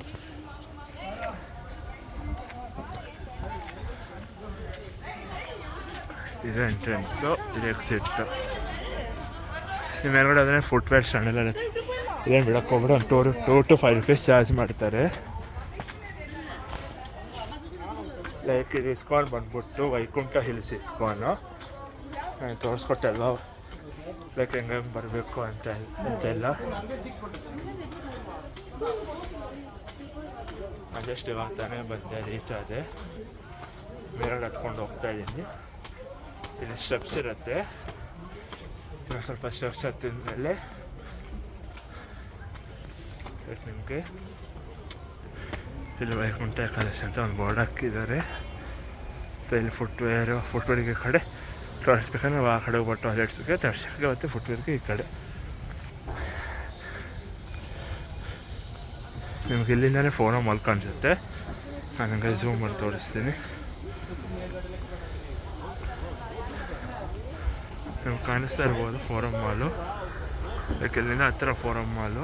ಇದು ಎಂಟ್ರೆನ್ಸು, ಇದು ಎಕ್ಸಿಟ್. ನಿಮ್ಮ ಮೇಲ್ಗಡೆ ಆದರೆ ಫುಟ್ವೇರ್ ಸ್ಟ್ಯಾಂಡೆಲ್ಲ ಇದೇನು ಬಿಡಕ್ಕೆ ಹೋಗ್ಬಿಟ್ಟು ಒಂದು 2 to 5 rupees ಚಾರ್ಜ್ ಮಾಡ್ತಾರೆ. ಲೈಕ್ ಇದು ಇಸ್ಕಾನ್ ಬಂದ್ಬಿಟ್ಟು ವೈಕುಂಠ ಹಿಲ್ಸ್ ಇಸ್ಕಾನು. ನಾನು ತೋರಿಸ್ಕೊಟ್ಟೆಲ್ಲ ಲೈಕ್ ಹೆಂಗೆ ಬರಬೇಕು ಅಂತೆಲ್ಲ. ಜಸ್ಟ್ ಇವಾಗ ತಾನೇ ಬಂದೆ, ರೀಚ್ ಆದೆ. ಮೇಲ್ಗಡೆ ಹತ್ಕೊಂಡು ಹೋಗ್ತಾ ಇದ್ದೀನಿ. ಇಲ್ಲಿ ಸ್ಟೆಪ್ಸ್ ಇರುತ್ತೆ. ಇವಾಗ ಸ್ವಲ್ಪ ಸ್ಟೆಪ್ಸ್ ಹತ್ತಿದ ಮೇಲೆ ನಿಮಗೆ ಇಲ್ಲಿ ವೈಕುಂಠ ಏಕಾದಶಿ ಅಂತ ಒಂದು ಬೋರ್ಡ್ ಹಾಕಿದ್ದಾರೆ. ಇಲ್ಲಿ ಫುಟ್ವೇರ್ಗೆ ಈ ಕಡೆ ತೋರಿಸ್ಬೇಕಂದ್ರೆ ನಾವು ಆ ಕಡೆ ಹೋಗ್ಬಿಟ್ಟು ಟಾಯ್ಲೆಟ್ಸ್ಗೆ, ದರ್ಶನಕ್ಕೆ ಮತ್ತು ಫುಟ್ವೇರ್ಗೆ ಈ ಕಡೆ. ನಿಮ್ಗೆ ಇಲ್ಲಿಂದಲೇ ಫೋರೋ ಮಾಲ್ ಕಾಣಿಸುತ್ತೆ. ನಾನು ಹಂಗೆ ಝೂಮ್ ಮಾಡಿ ತೋರಿಸ್ತೀನಿ. ನಿಮ್ಗೆ ಕಾಣಿಸ್ತಾ ಇರ್ಬೋದು ಫೋರಮ್ ಮಾಲು. ಲೈಕ್ ಇಲ್ಲಿಂದ ಹತ್ತಿರ ಫೋರಮ್ ಮಾಲು.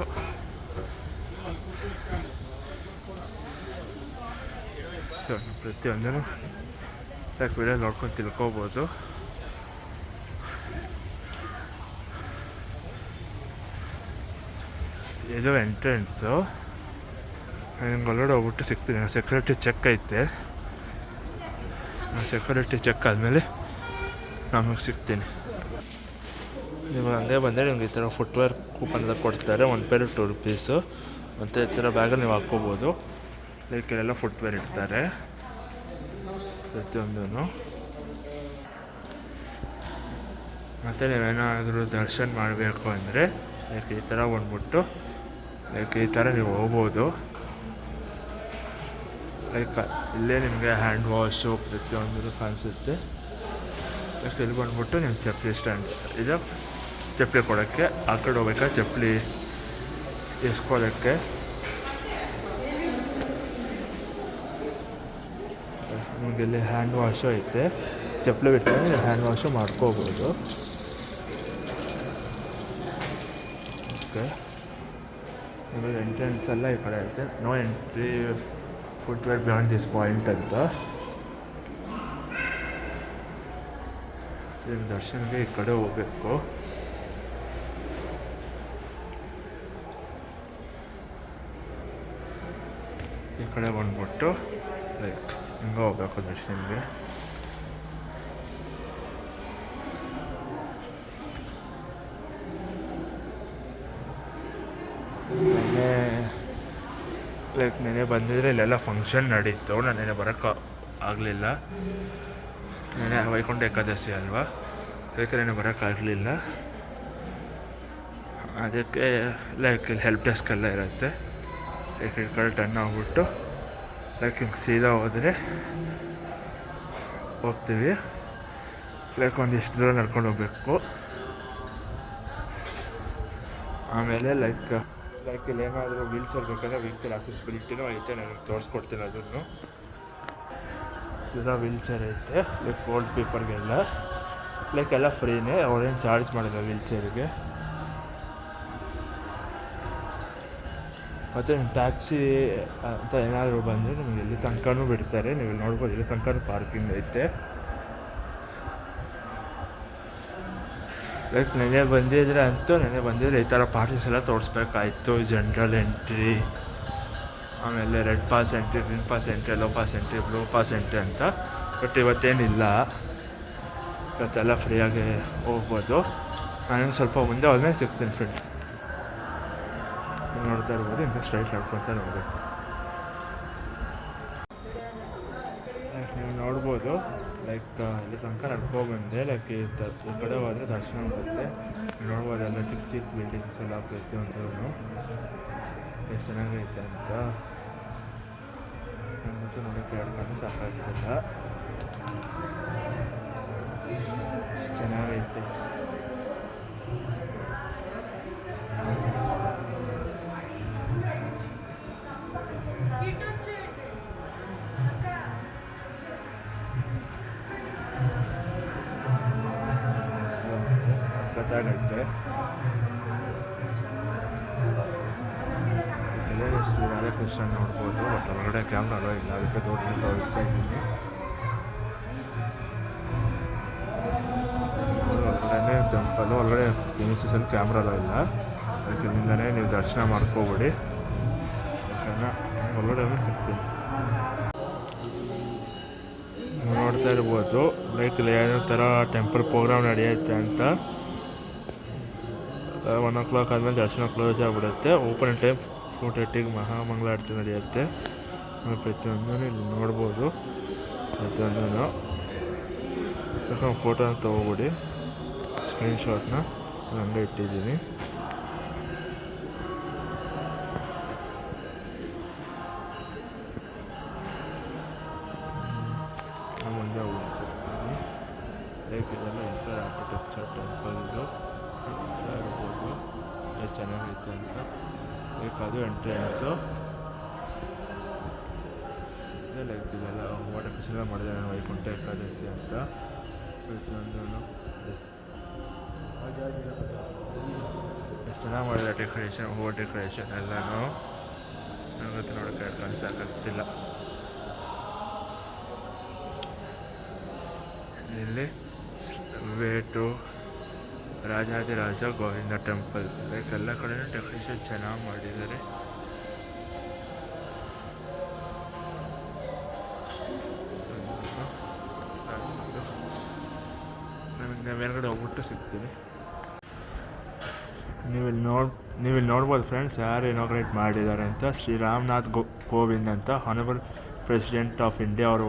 ಸೊ ಪ್ರತಿಯೊಂದೂ ಲೈಕ್ ವಿಡಿಯೋ ನೋಡ್ಕೊಂಡು ತಿಳ್ಕೊಬೋದು. ಇದು ಎಂಟ್ರೆನ್ಸು. ನಿಮ್ಗೆ ಒಳಗಡೆ ಹೋಗ್ಬಿಟ್ಟು ಸಿಗ್ತೀನಿ. ಸೆಕ್ಯೂರಿಟಿ ಚೆಕ್ ಐತೆ. ಸೆಕ್ಯೂರಿಟಿ ಚೆಕ್ ಆದಮೇಲೆ ನಮಗೆ ಸಿಗ್ತೀನಿ. ನೀವು ಹಂಗೆ ಬಂದರೆ ನಿಮ್ಗೆ ಈ ಥರ ಫುಟ್ವೇರ್ ಕೂಪನ್ ಕೊಡ್ತಾರೆ. 1 pair 2 rupees. ಮತ್ತು ಈ ಥರ ಬ್ಯಾಗಲ್ಲಿ ನೀವು ಹಾಕ್ಕೋಬೋದು. ಲೈಕ್ ಇಲ್ಲೆಲ್ಲ ಫುಟ್ವೇರ್ ಇಡ್ತಾರೆ ಪ್ರತಿಯೊಂದೂ. ಮತ್ತು ನೀವೇನಾದರೂ ದರ್ಶನ ಮಾಡಬೇಕು ಅಂದರೆ ಲೈಕ್ ಈ ಥರ ಬಂದ್ಬಿಟ್ಟು ಲೈಕ್ ಈ ಥರ ನೀವು ಹೋಗ್ಬೋದು. ಲೈಕ್ ಇಲ್ಲೇ ನಿಮಗೆ ಹ್ಯಾಂಡ್ ವಾಶು ಪ್ರತಿಯೊಂದು ಕಾಣಿಸುತ್ತೆ. ಲೈಕ್ ಇಲ್ಲಿ ಬಂದ್ಬಿಟ್ಟು ನಿಮ್ಮ ಚಪ್ಪಲಿ ಸ್ಟ್ಯಾಂಡ್ ಇದು, ಚಪ್ಪಲಿ ಕೊಡೋಕ್ಕೆ. ಆ ಕಡೆ ಹೋಗ್ಬೇಕಾ ಚಪ್ಪಲಿ ಇಸ್ಕೊಳ್ಳೋಕ್ಕೆ. ನಿಮಗೆ ಇಲ್ಲಿ ಹ್ಯಾಂಡ್ ವಾಶು ಐತೆ. ಚಪ್ಪಲಿ ಬಿಟ್ಟರೆ ಹ್ಯಾಂಡ್ ವಾಶು ಮಾಡ್ಕೋಬೋದು. ಓಕೆ, ಇವಾಗ ಎಂಟ್ರೆನ್ಸ್ ಎಲ್ಲ ಈ ಕಡೆ ಐತೆ. No entry footwear beyond this point ಅಂತ. ಈಗ ದರ್ಶನ್ಗೆ ಈ ಕಡೆ ಹೋಗ್ಬೇಕು. ಈ ಕಡೆ ಬಂದ್ಬಿಟ್ಟು ಲೈಕ್ ಹಿಂಗೆ ಹೋಗ್ಬೇಕು ದರ್ಶನ್ಗೆ. ಲೈಕ್ ನೆನೆ ಬಂದಿದ್ರೆ ಇಲ್ಲೆಲ್ಲ ಫಂಕ್ಷನ್ ನಡೀತು. ನಾನು ನೆನೆ ಬರೋಕ್ಕೆ ಆಗಲಿಲ್ಲ. ನೆನೆ ವೈಕುಂಠ ಏಕಾದಶಿ ಅಲ್ವಾ, ಅದಕ್ಕೆ ನೆನೆ ಬರೋಕ್ಕಾಗಲಿಲ್ಲ. ಅದಕ್ಕೆ ಲೈಕ್ ಇಲ್ಲಿ ಹೆಲ್ಪ್ ಡೆಸ್ಕ್ ಎಲ್ಲ ಇರುತ್ತೆ. ಲೈಕ್ ಈ ಕಡೆ ಟರ್ನ್ ಆಗಿಬಿಟ್ಟು ಲೈಕ್ ಹಿಂಗೆ ಸೀದಾ ಹೋದರೆ ಹೋಗ್ತೀವಿ. ಲೈಕ್ ಒಂದಿಷ್ಟು ದೂರ ನಡ್ಕೊಂಡು ಹೋಗ್ಬೇಕು. ಆಮೇಲೆ ಲೈಕ್ ಇಲ್ಲಿ ಏನಾದರೂ ವೀಲ್ ಚೇರ್ ಬೇಕಂದರೆ ವೀಲ್ ಚೇರ್ ಆಕ್ಸೆಸಿಬಿಲಿಟಿನೂ ಐತೆ. ನಾನು ತೋರಿಸ್ಕೊಡ್ತೀನಿ ಅದನ್ನು. ಇದೆಲ್ಲ ವೀಲ್ ಚೇರ್ ಐತೆ. ಲೈಕ್ ಓಲ್ಡ್ ಪೀಪಲ್ಗೆಲ್ಲ ಲೈಕ್ ಎಲ್ಲ ಫ್ರೀನೇ, ಅವ್ರೇನು ಚಾರ್ಜ್ ಮಾಡಿಲ್ಲ ವೀಲ್ ಚೇರಿಗೆ. ಮತ್ತು ನಿಮ್ಮ ಟ್ಯಾಕ್ಸಿ ಅಂತ ಏನಾದರೂ ಬಂದರೆ ನಿಮಗೆ ಇಲ್ಲಿ ತನಕನೂ ಬಿಡ್ತಾರೆ. ನೀವು ಇಲ್ಲಿ ನೋಡ್ಬೋದು, ಇಲ್ಲಿ ತನಕನೂ ಪಾರ್ಕಿಂಗ್ ಐತೆ. ಲೈಕ್ ನೆನೆ ಬಂದಿದ್ರೆ ಈ ಥರ ಪಾರ್ಟಿಸ್ ಎಲ್ಲ ತೋರಿಸ್ಬೇಕಾಯ್ತು. ಜನರಲ್ ಎಂಟ್ರಿ, ಆಮೇಲೆ red pass entry, green pass entry, yellow pass entry, blue pass entry ಅಂತ. ಬಟ್ ಇವತ್ತೇನಿಲ್ಲ, ಇವತ್ತೆಲ್ಲ ಫ್ರೀಯಾಗಿ ಹೋಗ್ಬೋದು. ನಾನು ಸ್ವಲ್ಪ ಮುಂದೆ ಹೋದ್ಮೇಲೆ ಸಿಗ್ತೀನಿ ಫ್ರೆಂಡ್ಸ್. ನೋಡ್ತಾ ಇರ್ಬೋದು, ಇಂಥ ಸ್ಟ್ರೈಟ್ ನಡ್ಕೊತ ನೋಡಬೇಕು. ನೀವು ನೋಡ್ಬೋದು ಲೈಕ್ ಇಲ್ಲಿ ತನಕ ನಡ್ಕೊಬಂದೆ. ಲೈಕ್ ಈ ಕಡೆ ಹೋದರೆ ದರ್ಶನ ಬರುತ್ತೆ. ನೋಡ್ಬೋದು ಎಲ್ಲ ಚಿಕ್ಕ ಚಿಕ್ಕ ಬಿಲ್ಡಿಂಗ್ಸ್ ಎಲ್ಲ ಪ್ರತಿಯೊಂದು ಎಷ್ಟು ಚೆನ್ನಾಗೈತೆ ಅಂತ. ನನಗಂತೂ ನೋಡೋಕ್ಕೆ ಹೇಳ್ಕೊಂಡು ಸಾಕಾಗ್ತಿಲ್ಲ, ಚೆನ್ನಾಗೈತೆ. ಗೊತ್ತಾಗುತ್ತೆ ಶ್ರೀ ರಾಧಾಕೃಷ್ಣ ನೋಡ್ಬೋದು. ಬಟ್ ಹೊರಗಡೆ ಕ್ಯಾಮ್ರಾ ಅಲೋ ಇಲ್ಲ, ಅದಕ್ಕೆ ದೊಡ್ಡ ತೋರಿಸ್ತಾ ಇದ್ದೀನಿ. ಹೊರಗಡೆ ಟೆಂಪಲ್ಲು, ಹೊರಗಡೆ ಪ್ರಿಮಿಸಸಲ್ಲಿ ಕ್ಯಾಮ್ರಾ ಅಲೋ ಇಲ್ಲ, ಅದಕ್ಕಿಂದಲೇ ನೀವು ದರ್ಶನ ಮಾಡ್ಕೋಬೇಡಿ. ಓಕೆನಾ, ಹೊರಗಡೆ ಸಿಗ್ತೀನಿ. ನೀವು ನೋಡ್ತಾ ಇರ್ಬೋದು ಲೈಕ್ ಇಲ್ಲಿ ಏನೋ ಥರ ಟೆಂಪಲ್ ಪ್ರೋಗ್ರಾಮ್ ನಡೆಯುತ್ತೆ ಅಂತ. 1 o'clock ಆದಮೇಲೆ ದರ್ಶನ ಕ್ಲೋಸ್ ಆಗಿಬಿಡುತ್ತೆ. ಓಪನ್ ಟೈಮ್ 4:30ಗೆ ಮಹಾಮಂಗಳಾರತಿ ನಡೆಯುತ್ತೆ. ಪ್ರತಿಯೊಂದೂ ಇಲ್ಲಿ ನೋಡ್ಬೋದು. ಪ್ರತಿಯೊಂದೂ ಫೋಟೋನ ತೊಗೊಬಿಡಿ, ಸ್ಕ್ರೀನ್ಶಾಟ್ನ ಹಂಗೆ ಇಟ್ಟಿದ್ದೀನಿ. ಮುಂದೆ ಹೋಗಿಸ್ತೀನಿ. ಲೈಕ್ ಇದೆಲ್ಲ ಹೆಸರು ಆರ್ಕಿಟೆಕ್ಚರ್ ಟೆಂಪಲ್ ಇದು ಇರ್ಬೋದು, ಎಷ್ಟು ಚೆನ್ನಾಗೈತೆ ಅಂತ. ಲೈಕ್ ಅದು ಎಂಟ್ರೆನ್ಸು. ಲೈಕ್ ಇದೆಲ್ಲ ವಾಟರ್ ಫೆಸ್ಟಿವಲ್ ಎಲ್ಲ ಮಾಡಿದ್ದಾರೆ ವೈಕುಂಠ ಏಕಾದಶಿ ಅಂತ. ಪ್ರತಿಯೊಂದೂ ಎಷ್ಟು ಚೆನ್ನಾಗಿ ಮಾಡಿದ್ದಾರೆ ಡೆಕೋರೇಷನ್, ಹೂವು ಡೆಕೋರೇಷನ್ ಎಲ್ಲನೂ. ನನಗಂತೂ ನೋಡೋಕ್ಕೆ ಹೇಳ್ಕೊಂಡು ಸಾಕಾಗ್ತಿಲ್ಲ. ಇಲ್ಲಿ ವೇಟು ರಾಜಾದಿರಾಜ ಗೋವಿಂದ ಟೆಂಪಲ್. ಲೈಕ್ ಎಲ್ಲ ಕಡೆ ಡೆಕೋರೇಷನ್ ಚೆನ್ನಾಗಿ ಮಾಡಿದ್ದಾರೆ. ನಾನು ಮೇಲ್ಗಡೆ ಹೋಗ್ಬಿಟ್ಟು ಸಿಗ್ತೀನಿ. ನೀವಿಲ್ಲಿ ನೋಡ್ಬೋದು ಫ್ರೆಂಡ್ಸ್ ಯಾರು ಇನಾಗ್ರೇಟ್ ಮಾಡಿದ್ದಾರೆ ಅಂತ. ಶ್ರೀ ರಾಮನಾಥ್ ಕೋವಿಂದ್ ಅಂತ ಹಾನರಬಲ್ ಪ್ರೆಸಿಡೆಂಟ್ ಆಫ್ ಇಂಡಿಯಾ ಅವರು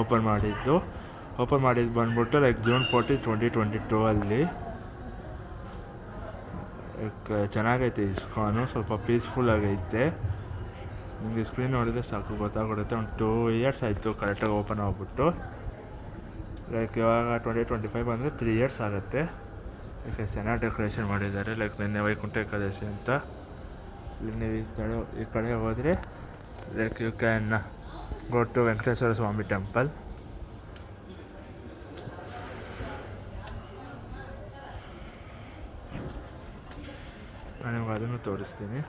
ಓಪನ್ ಮಾಡಿದ್ದು ಬಂದ್ಬಿಟ್ಟು ಲೈಕ್ June 14, 2022 ಅಲ್ಲಿ. ಚೆನ್ನಾಗೈತೆ ಇಸ್ಕಾನು, ಸ್ವಲ್ಪ ಪೀಸ್ಫುಲ್ ಆಗೈತೆ. ನಿಮಗೆ ಸ್ಕ್ರೀನ್ ನೋಡಿದರೆ ಸಾಕು ಗೊತ್ತಾಗ್ಬಿಡುತ್ತೆ. ಒಂದು 2 years ಆಯಿತು ಕರೆಕ್ಟಾಗಿ ಓಪನ್ ಆಗಿಬಿಟ್ಟು. ಲೈಕ್ ಇವಾಗ 2025 ಬಂದರೆ 3 years ಆಗುತ್ತೆ. ಲೈಕ್ ಚೆನ್ನಾಗಿ ಡೆಕೋರೇಷನ್ ಮಾಡಿದ್ದಾರೆ. ಲೈಕ್ ನಿನ್ನೆ ವೈಕುಂಠ ಏಕಾದಶಿ ಅಂತ. ಇಲ್ಲಿ ನೀವು ಈ ಕಡೆ ಹೋದರೆ like you can go to Venkateshwara Swami temple. ನಾನು ನಿಮ್ಗೆ ಅದನ್ನು ತೋರಿಸ್ತೀನಿ.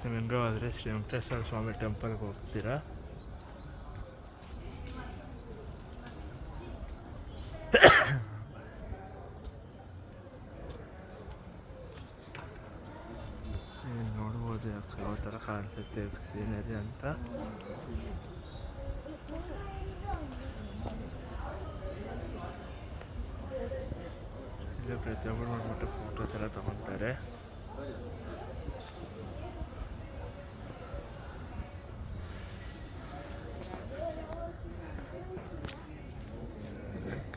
ನೀವು ಹೆಂಗೆ ಹೋದರೆ ಶ್ರೀ ವೆಂಕಟೇಶ್ವರ ಸ್ವಾಮಿ ಟೆಂಪಲ್ಗೆ ಹೋಗ್ತೀರಾ. ನೋಡ್ಬೋದು ಯಾವ ಥರ ಕಾಣಿಸುತ್ತೆ ಸೀನರಿ ಅಂತ. ಇಲ್ಲಿ ಪ್ರತಿಯೊಬ್ಬರು ನೋಡ್ಬಿಟ್ಟು ಫೋಟೋಸ್ ಎಲ್ಲ ತಗೊತಾರೆ.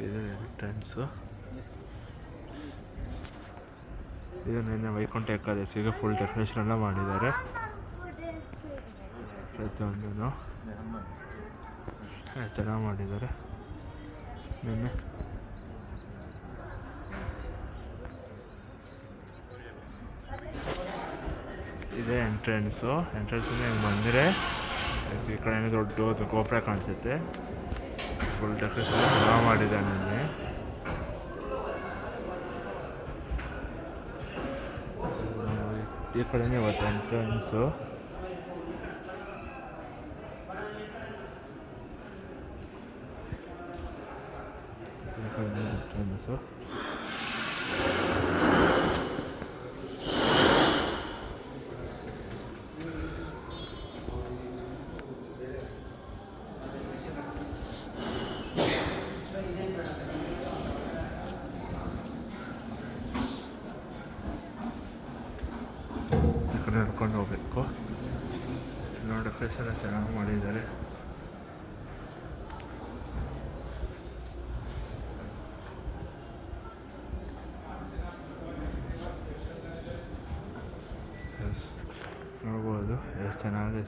ಇದು ಎಂಟ್ರೆನ್ಸು. ಇದು ನಿನ್ನೆ ವೈಕುಂಠ ಏಕಾದಶಿಗೆ ಫುಲ್ ಡೆಕೋರೇಷನ್ ಎಲ್ಲ ಮಾಡಿದ್ದಾರೆ. ಪ್ರತಿಯೊಂದೂ ಚೆನ್ನಾಗಿ ಮಾಡಿದ್ದಾರೆ. ನಿನ್ನೆ ಇದೇ ಎಂಟ್ರೆನ್ಸಿಂದ ಹಿಂಗೆ ಬಂದರೆ ಈ ಕಡೆ ದೊಡ್ಡ ಗೋಪುರ ಕಾಣಿಸುತ್ತೆ. ಫುಲ್ ಡೆಕೋರೇಷನ್ ಚೆನ್ನಾಗಿ ಮಾಡಿದ್ದಾನೆ ಇಲ್ಲಿ. ಈ ಕಡೆನೇ ಇವತ್ತು ಎಂಟ್ರೆನ್ಸು. ನಡ್ಕೊಂಡು ಹೋಗ್ಬೇಕು. ನೋಡಿ ಡೆಕೋರೇಷನ್ ಚೆನ್ನಾಗಿ ಮಾಡಿದ್ದಾರೆ. ನೋಡ್ಬೋದು ಎಷ್ಟು ಚೆನ್ನಾಗಿ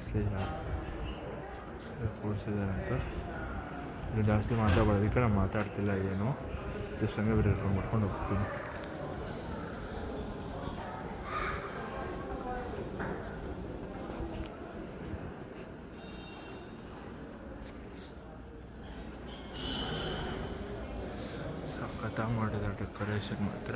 ಕೂಡಿಸಿದ್ದಾರೆ ಅಂತ. ಇದು ಜಾಸ್ತಿ ಮಾತಾಡೋದಕ್ಕೆ ನಾನು ಮಾತಾಡ್ತಿಲ್ಲ, ಏನು ಜಸ್ಟ್ ಹಂಗೆ ಬೇರೆ ಮಾಡ್ಕೊಂಡು ಹೋಗ್ತೀನಿ. ಸಖತ್ತಾಗಿ ಮಾಡಿದ್ದಾರೆ ಡೆಕೋರೇಷನ್ ಮಾತ್ರ.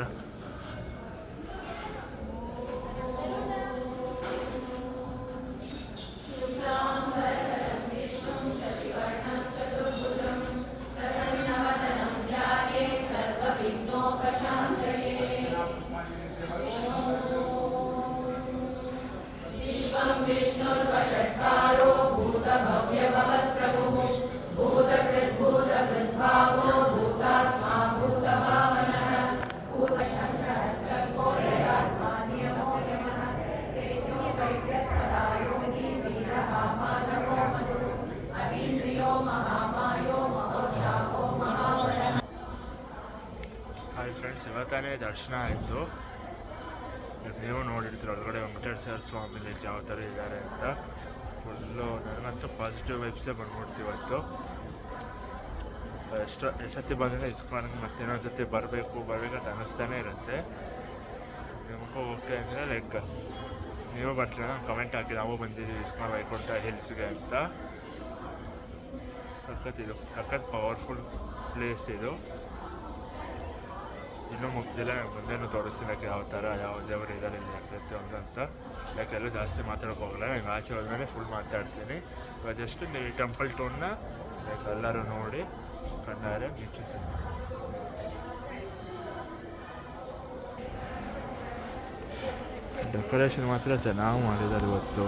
ಹಾಯ್ ಫ್ರೆಂಡ್ಸ್, ಇವತ್ತಾನೇ ದರ್ಶನ ಆಯಿತು. ನೀವು ನೋಡಿರ್ತೀರ ಒಳಗಡೆ ವೆಂಕಟೇಶ್ವರ ಸ್ವಾಮಿ ಲೈಕ್ ಯಾವ ಥರ ಇದ್ದಾರೆ ಅಂತ. ಫುಲ್ಲು ನನಗಂತೂ ಪಾಸಿಟಿವ್ ವೈಬ್ಸೇ ಬಂದ್ಬಿಡ್ತು ಇವತ್ತು. ಎಷ್ಟೊತ್ತಿ ಬಂದರೆ ಇಸ್ಕಾನ್ಗೆ ಮತ್ತೆ ಇನ್ನೊಂದು ಸತಿ ಬರಬೇಕಂತ ಅನ್ನಿಸ್ತಾನೆ ಇರುತ್ತೆ. ನಿಮಗೂ ಓಕೆ ಅಂದರೆ ಲೈಕ್ ನೀವು ಬರ್ತೀರ ಕಮೆಂಟ್ ಹಾಕಿ, ನಾವು ಬಂದಿದ್ದೀವಿ ಇಸ್ಕಾನ್ ವೈಕುಂಠ ಹಿಲ್ಸ್ಗೆ ಅಂತ. ಸಖತ್ ಪವರ್ಫುಲ್ ಪ್ಲೇಸ್ ಇದು. ಇನ್ನೂ ಮುಗ್ದಿಲ್ಲ, ಮುಂದೇನು ತೋರಿಸ್ತೀನಿ ಯಾವ ಥರ ಯಾವ ದೇವರು ಇದ್ದಾರೆ ಇಲ್ಲಿ ಪ್ರತಿಯೊಂದು ಅಂತ. ಯಾಕೆ ಎಲ್ಲೂ ಜಾಸ್ತಿ ಮಾತಾಡೋಕೆ ಹೋಗಲ್ಲ, ನಂಗೆ ಆಚೆ ಹೋದ್ಮೇಲೆ ಫುಲ್ ಮಾತಾಡ್ತೀನಿ. ಇವಾಗ ಜಸ್ಟ್ ನೀವು ಈ ಟೆಂಪಲ್ ಟೂರ್ನ ಲೈಕ್ ಎಲ್ಲರೂ ನೋಡಿ ಕಣ್ಣಾರೆ ವೀಕ್ಷಿಸಿ. ಡೆಕೋರೇಷನ್ ಮಾತ್ರ ಚೆನ್ನಾಗಿ ಮಾಡಿದ್ದಾರೆ ಇವತ್ತು.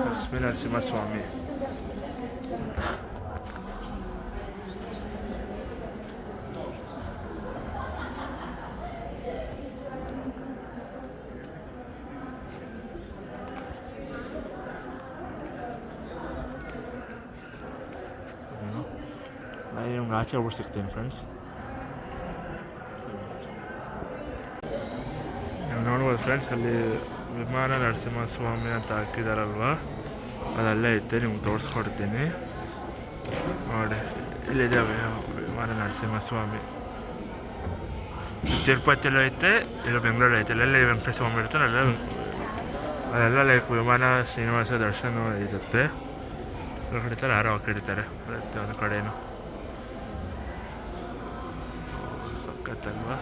ಲಕ್ಷ್ಮೀ ನರಸಿಂಹಸ್ವಾಮಿ ನಾನು ನಿಮ್ಗೆ ಆಚೆ ಹೋಗ್ಬಿಟ್ಟು ಸಿಗ್ತೀನಿ ಫ್ರೆಂಡ್ಸ್. ನೀವು ನೋಡ್ಬೋದು ಫ್ರೆಂಡ್ಸ್, ಅಲ್ಲಿ ವಿಮಾನ ನರಸಿಂಹಸ್ವಾಮಿ ಅಂತ ಹಾಕಿದಾರಲ್ವ, ಅದಲ್ಲೇ ಐತೆ, ನಿಮ್ಗೆ ತೋರಿಸ್ಕೊಡ್ತೀನಿ ನೋಡಿ. ಇಲ್ಲಿದೆ ವಿಮಾನ ನರಸಿಂಹಸ್ವಾಮಿ. ತಿರುಪತಿಯಲ್ಲೂ ಐತೆ, ಇಲ್ಲ ಬೆಂಗಳೂರು ಐತೆ, ಅಲ್ಲೆಲ್ಲ ವೆಂಕಟೇಶ್ವರ ಸ್ವಾಮಿ ಇರ್ತಾರೆ, ಅಲ್ಲೆಲ್ಲ ಲೈಕ್ ವಿಮಾನ ಶ್ರೀನಿವಾಸ ದರ್ಶನ ಇರುತ್ತೆ. ಹಿಡಿತಾರೆ, ಯಾರೋ ಹಾಕಿಡ್ತಾರೆ ಪ್ರತಿಯೊಂದು ಕಡೆಯೂ. ಸಖತ್ತಲ್ವಾ?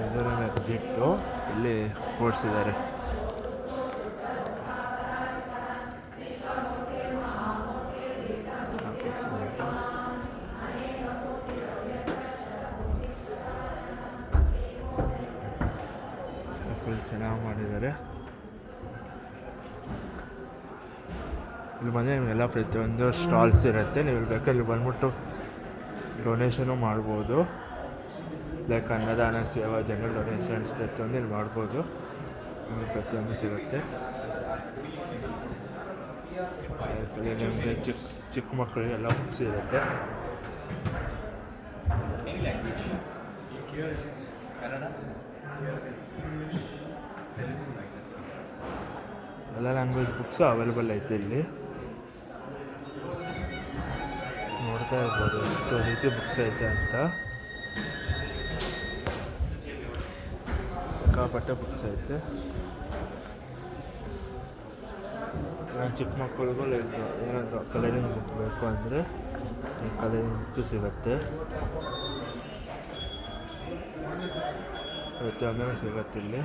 ಇದರ ಎಕ್ಸಿಟ್ಟು ಇಲ್ಲಿ ಕೂಡಿಸಿದ್ದಾರೆ. ಫುಲ್ ಚೆನ್ನಾಗಿ ಮಾಡಿದ್ದಾರೆ. ಇಲ್ಲಿ ಬಂದರೆ ನಿಮಗೆಲ್ಲ ಪ್ರತಿಯೊಂದು ಸ್ಟಾಲ್ಸ್ ಇರುತ್ತೆ. ನೀವು ಇಲ್ಲಿ ಬೇಕಾದ್ರೆ ಬಂದ್ಬಿಟ್ಟು ಡೊನೇಷನು ಮಾಡ್ಬೋದು. ಲೈಕ್ ಅನ್ನದಾನ ಸೇವಾ ಜನರಲ್ ಡೊನೇಷನ್ಸ್ ಪ್ರತಿಯೊಂದು ಇಲ್ಲಿ ಮಾಡ್ಬೋದು. ಪ್ರತಿಯೊಂದು ಸಿಗುತ್ತೆ. ನಿಮಗೆ ಚಿಕ್ಕ ಮಕ್ಕಳಿಗೆಲ್ಲ ಬುಕ್ಸ್ ಇರುತ್ತೆ. ಎಲ್ಲ ಲ್ಯಾಂಗ್ವೇಜ್ ಬುಕ್ಸು ಅವೈಲೇಬಲ್ ಐತೆ ಇಲ್ಲಿ. ನೋಡ್ತಾ ಇರ್ಬೋದು ಎಷ್ಟು ರೀತಿ ಬುಕ್ಸ್ ಐತೆ ಅಂತ. ಸಿಕ್ಕಾಪಟ್ಟೆ ಬುಕ್ಸ್ ಐತೆ. ಚಿಕ್ಕ ಮಕ್ಕಳಿಗೂ ಲೈಕ್ ಏನಾದರೂ ಕಲರಿಂಗ್ ಬುಕ್ ಬೇಕು ಅಂದರೆ ಈ ಕಲರಿಂಗ್ ಬುಕ್ಕು ಸಿಗುತ್ತೆ. ಪ್ರತಿಯೊಂದೂ ಸಿಗುತ್ತೆ ಇಲ್ಲಿ.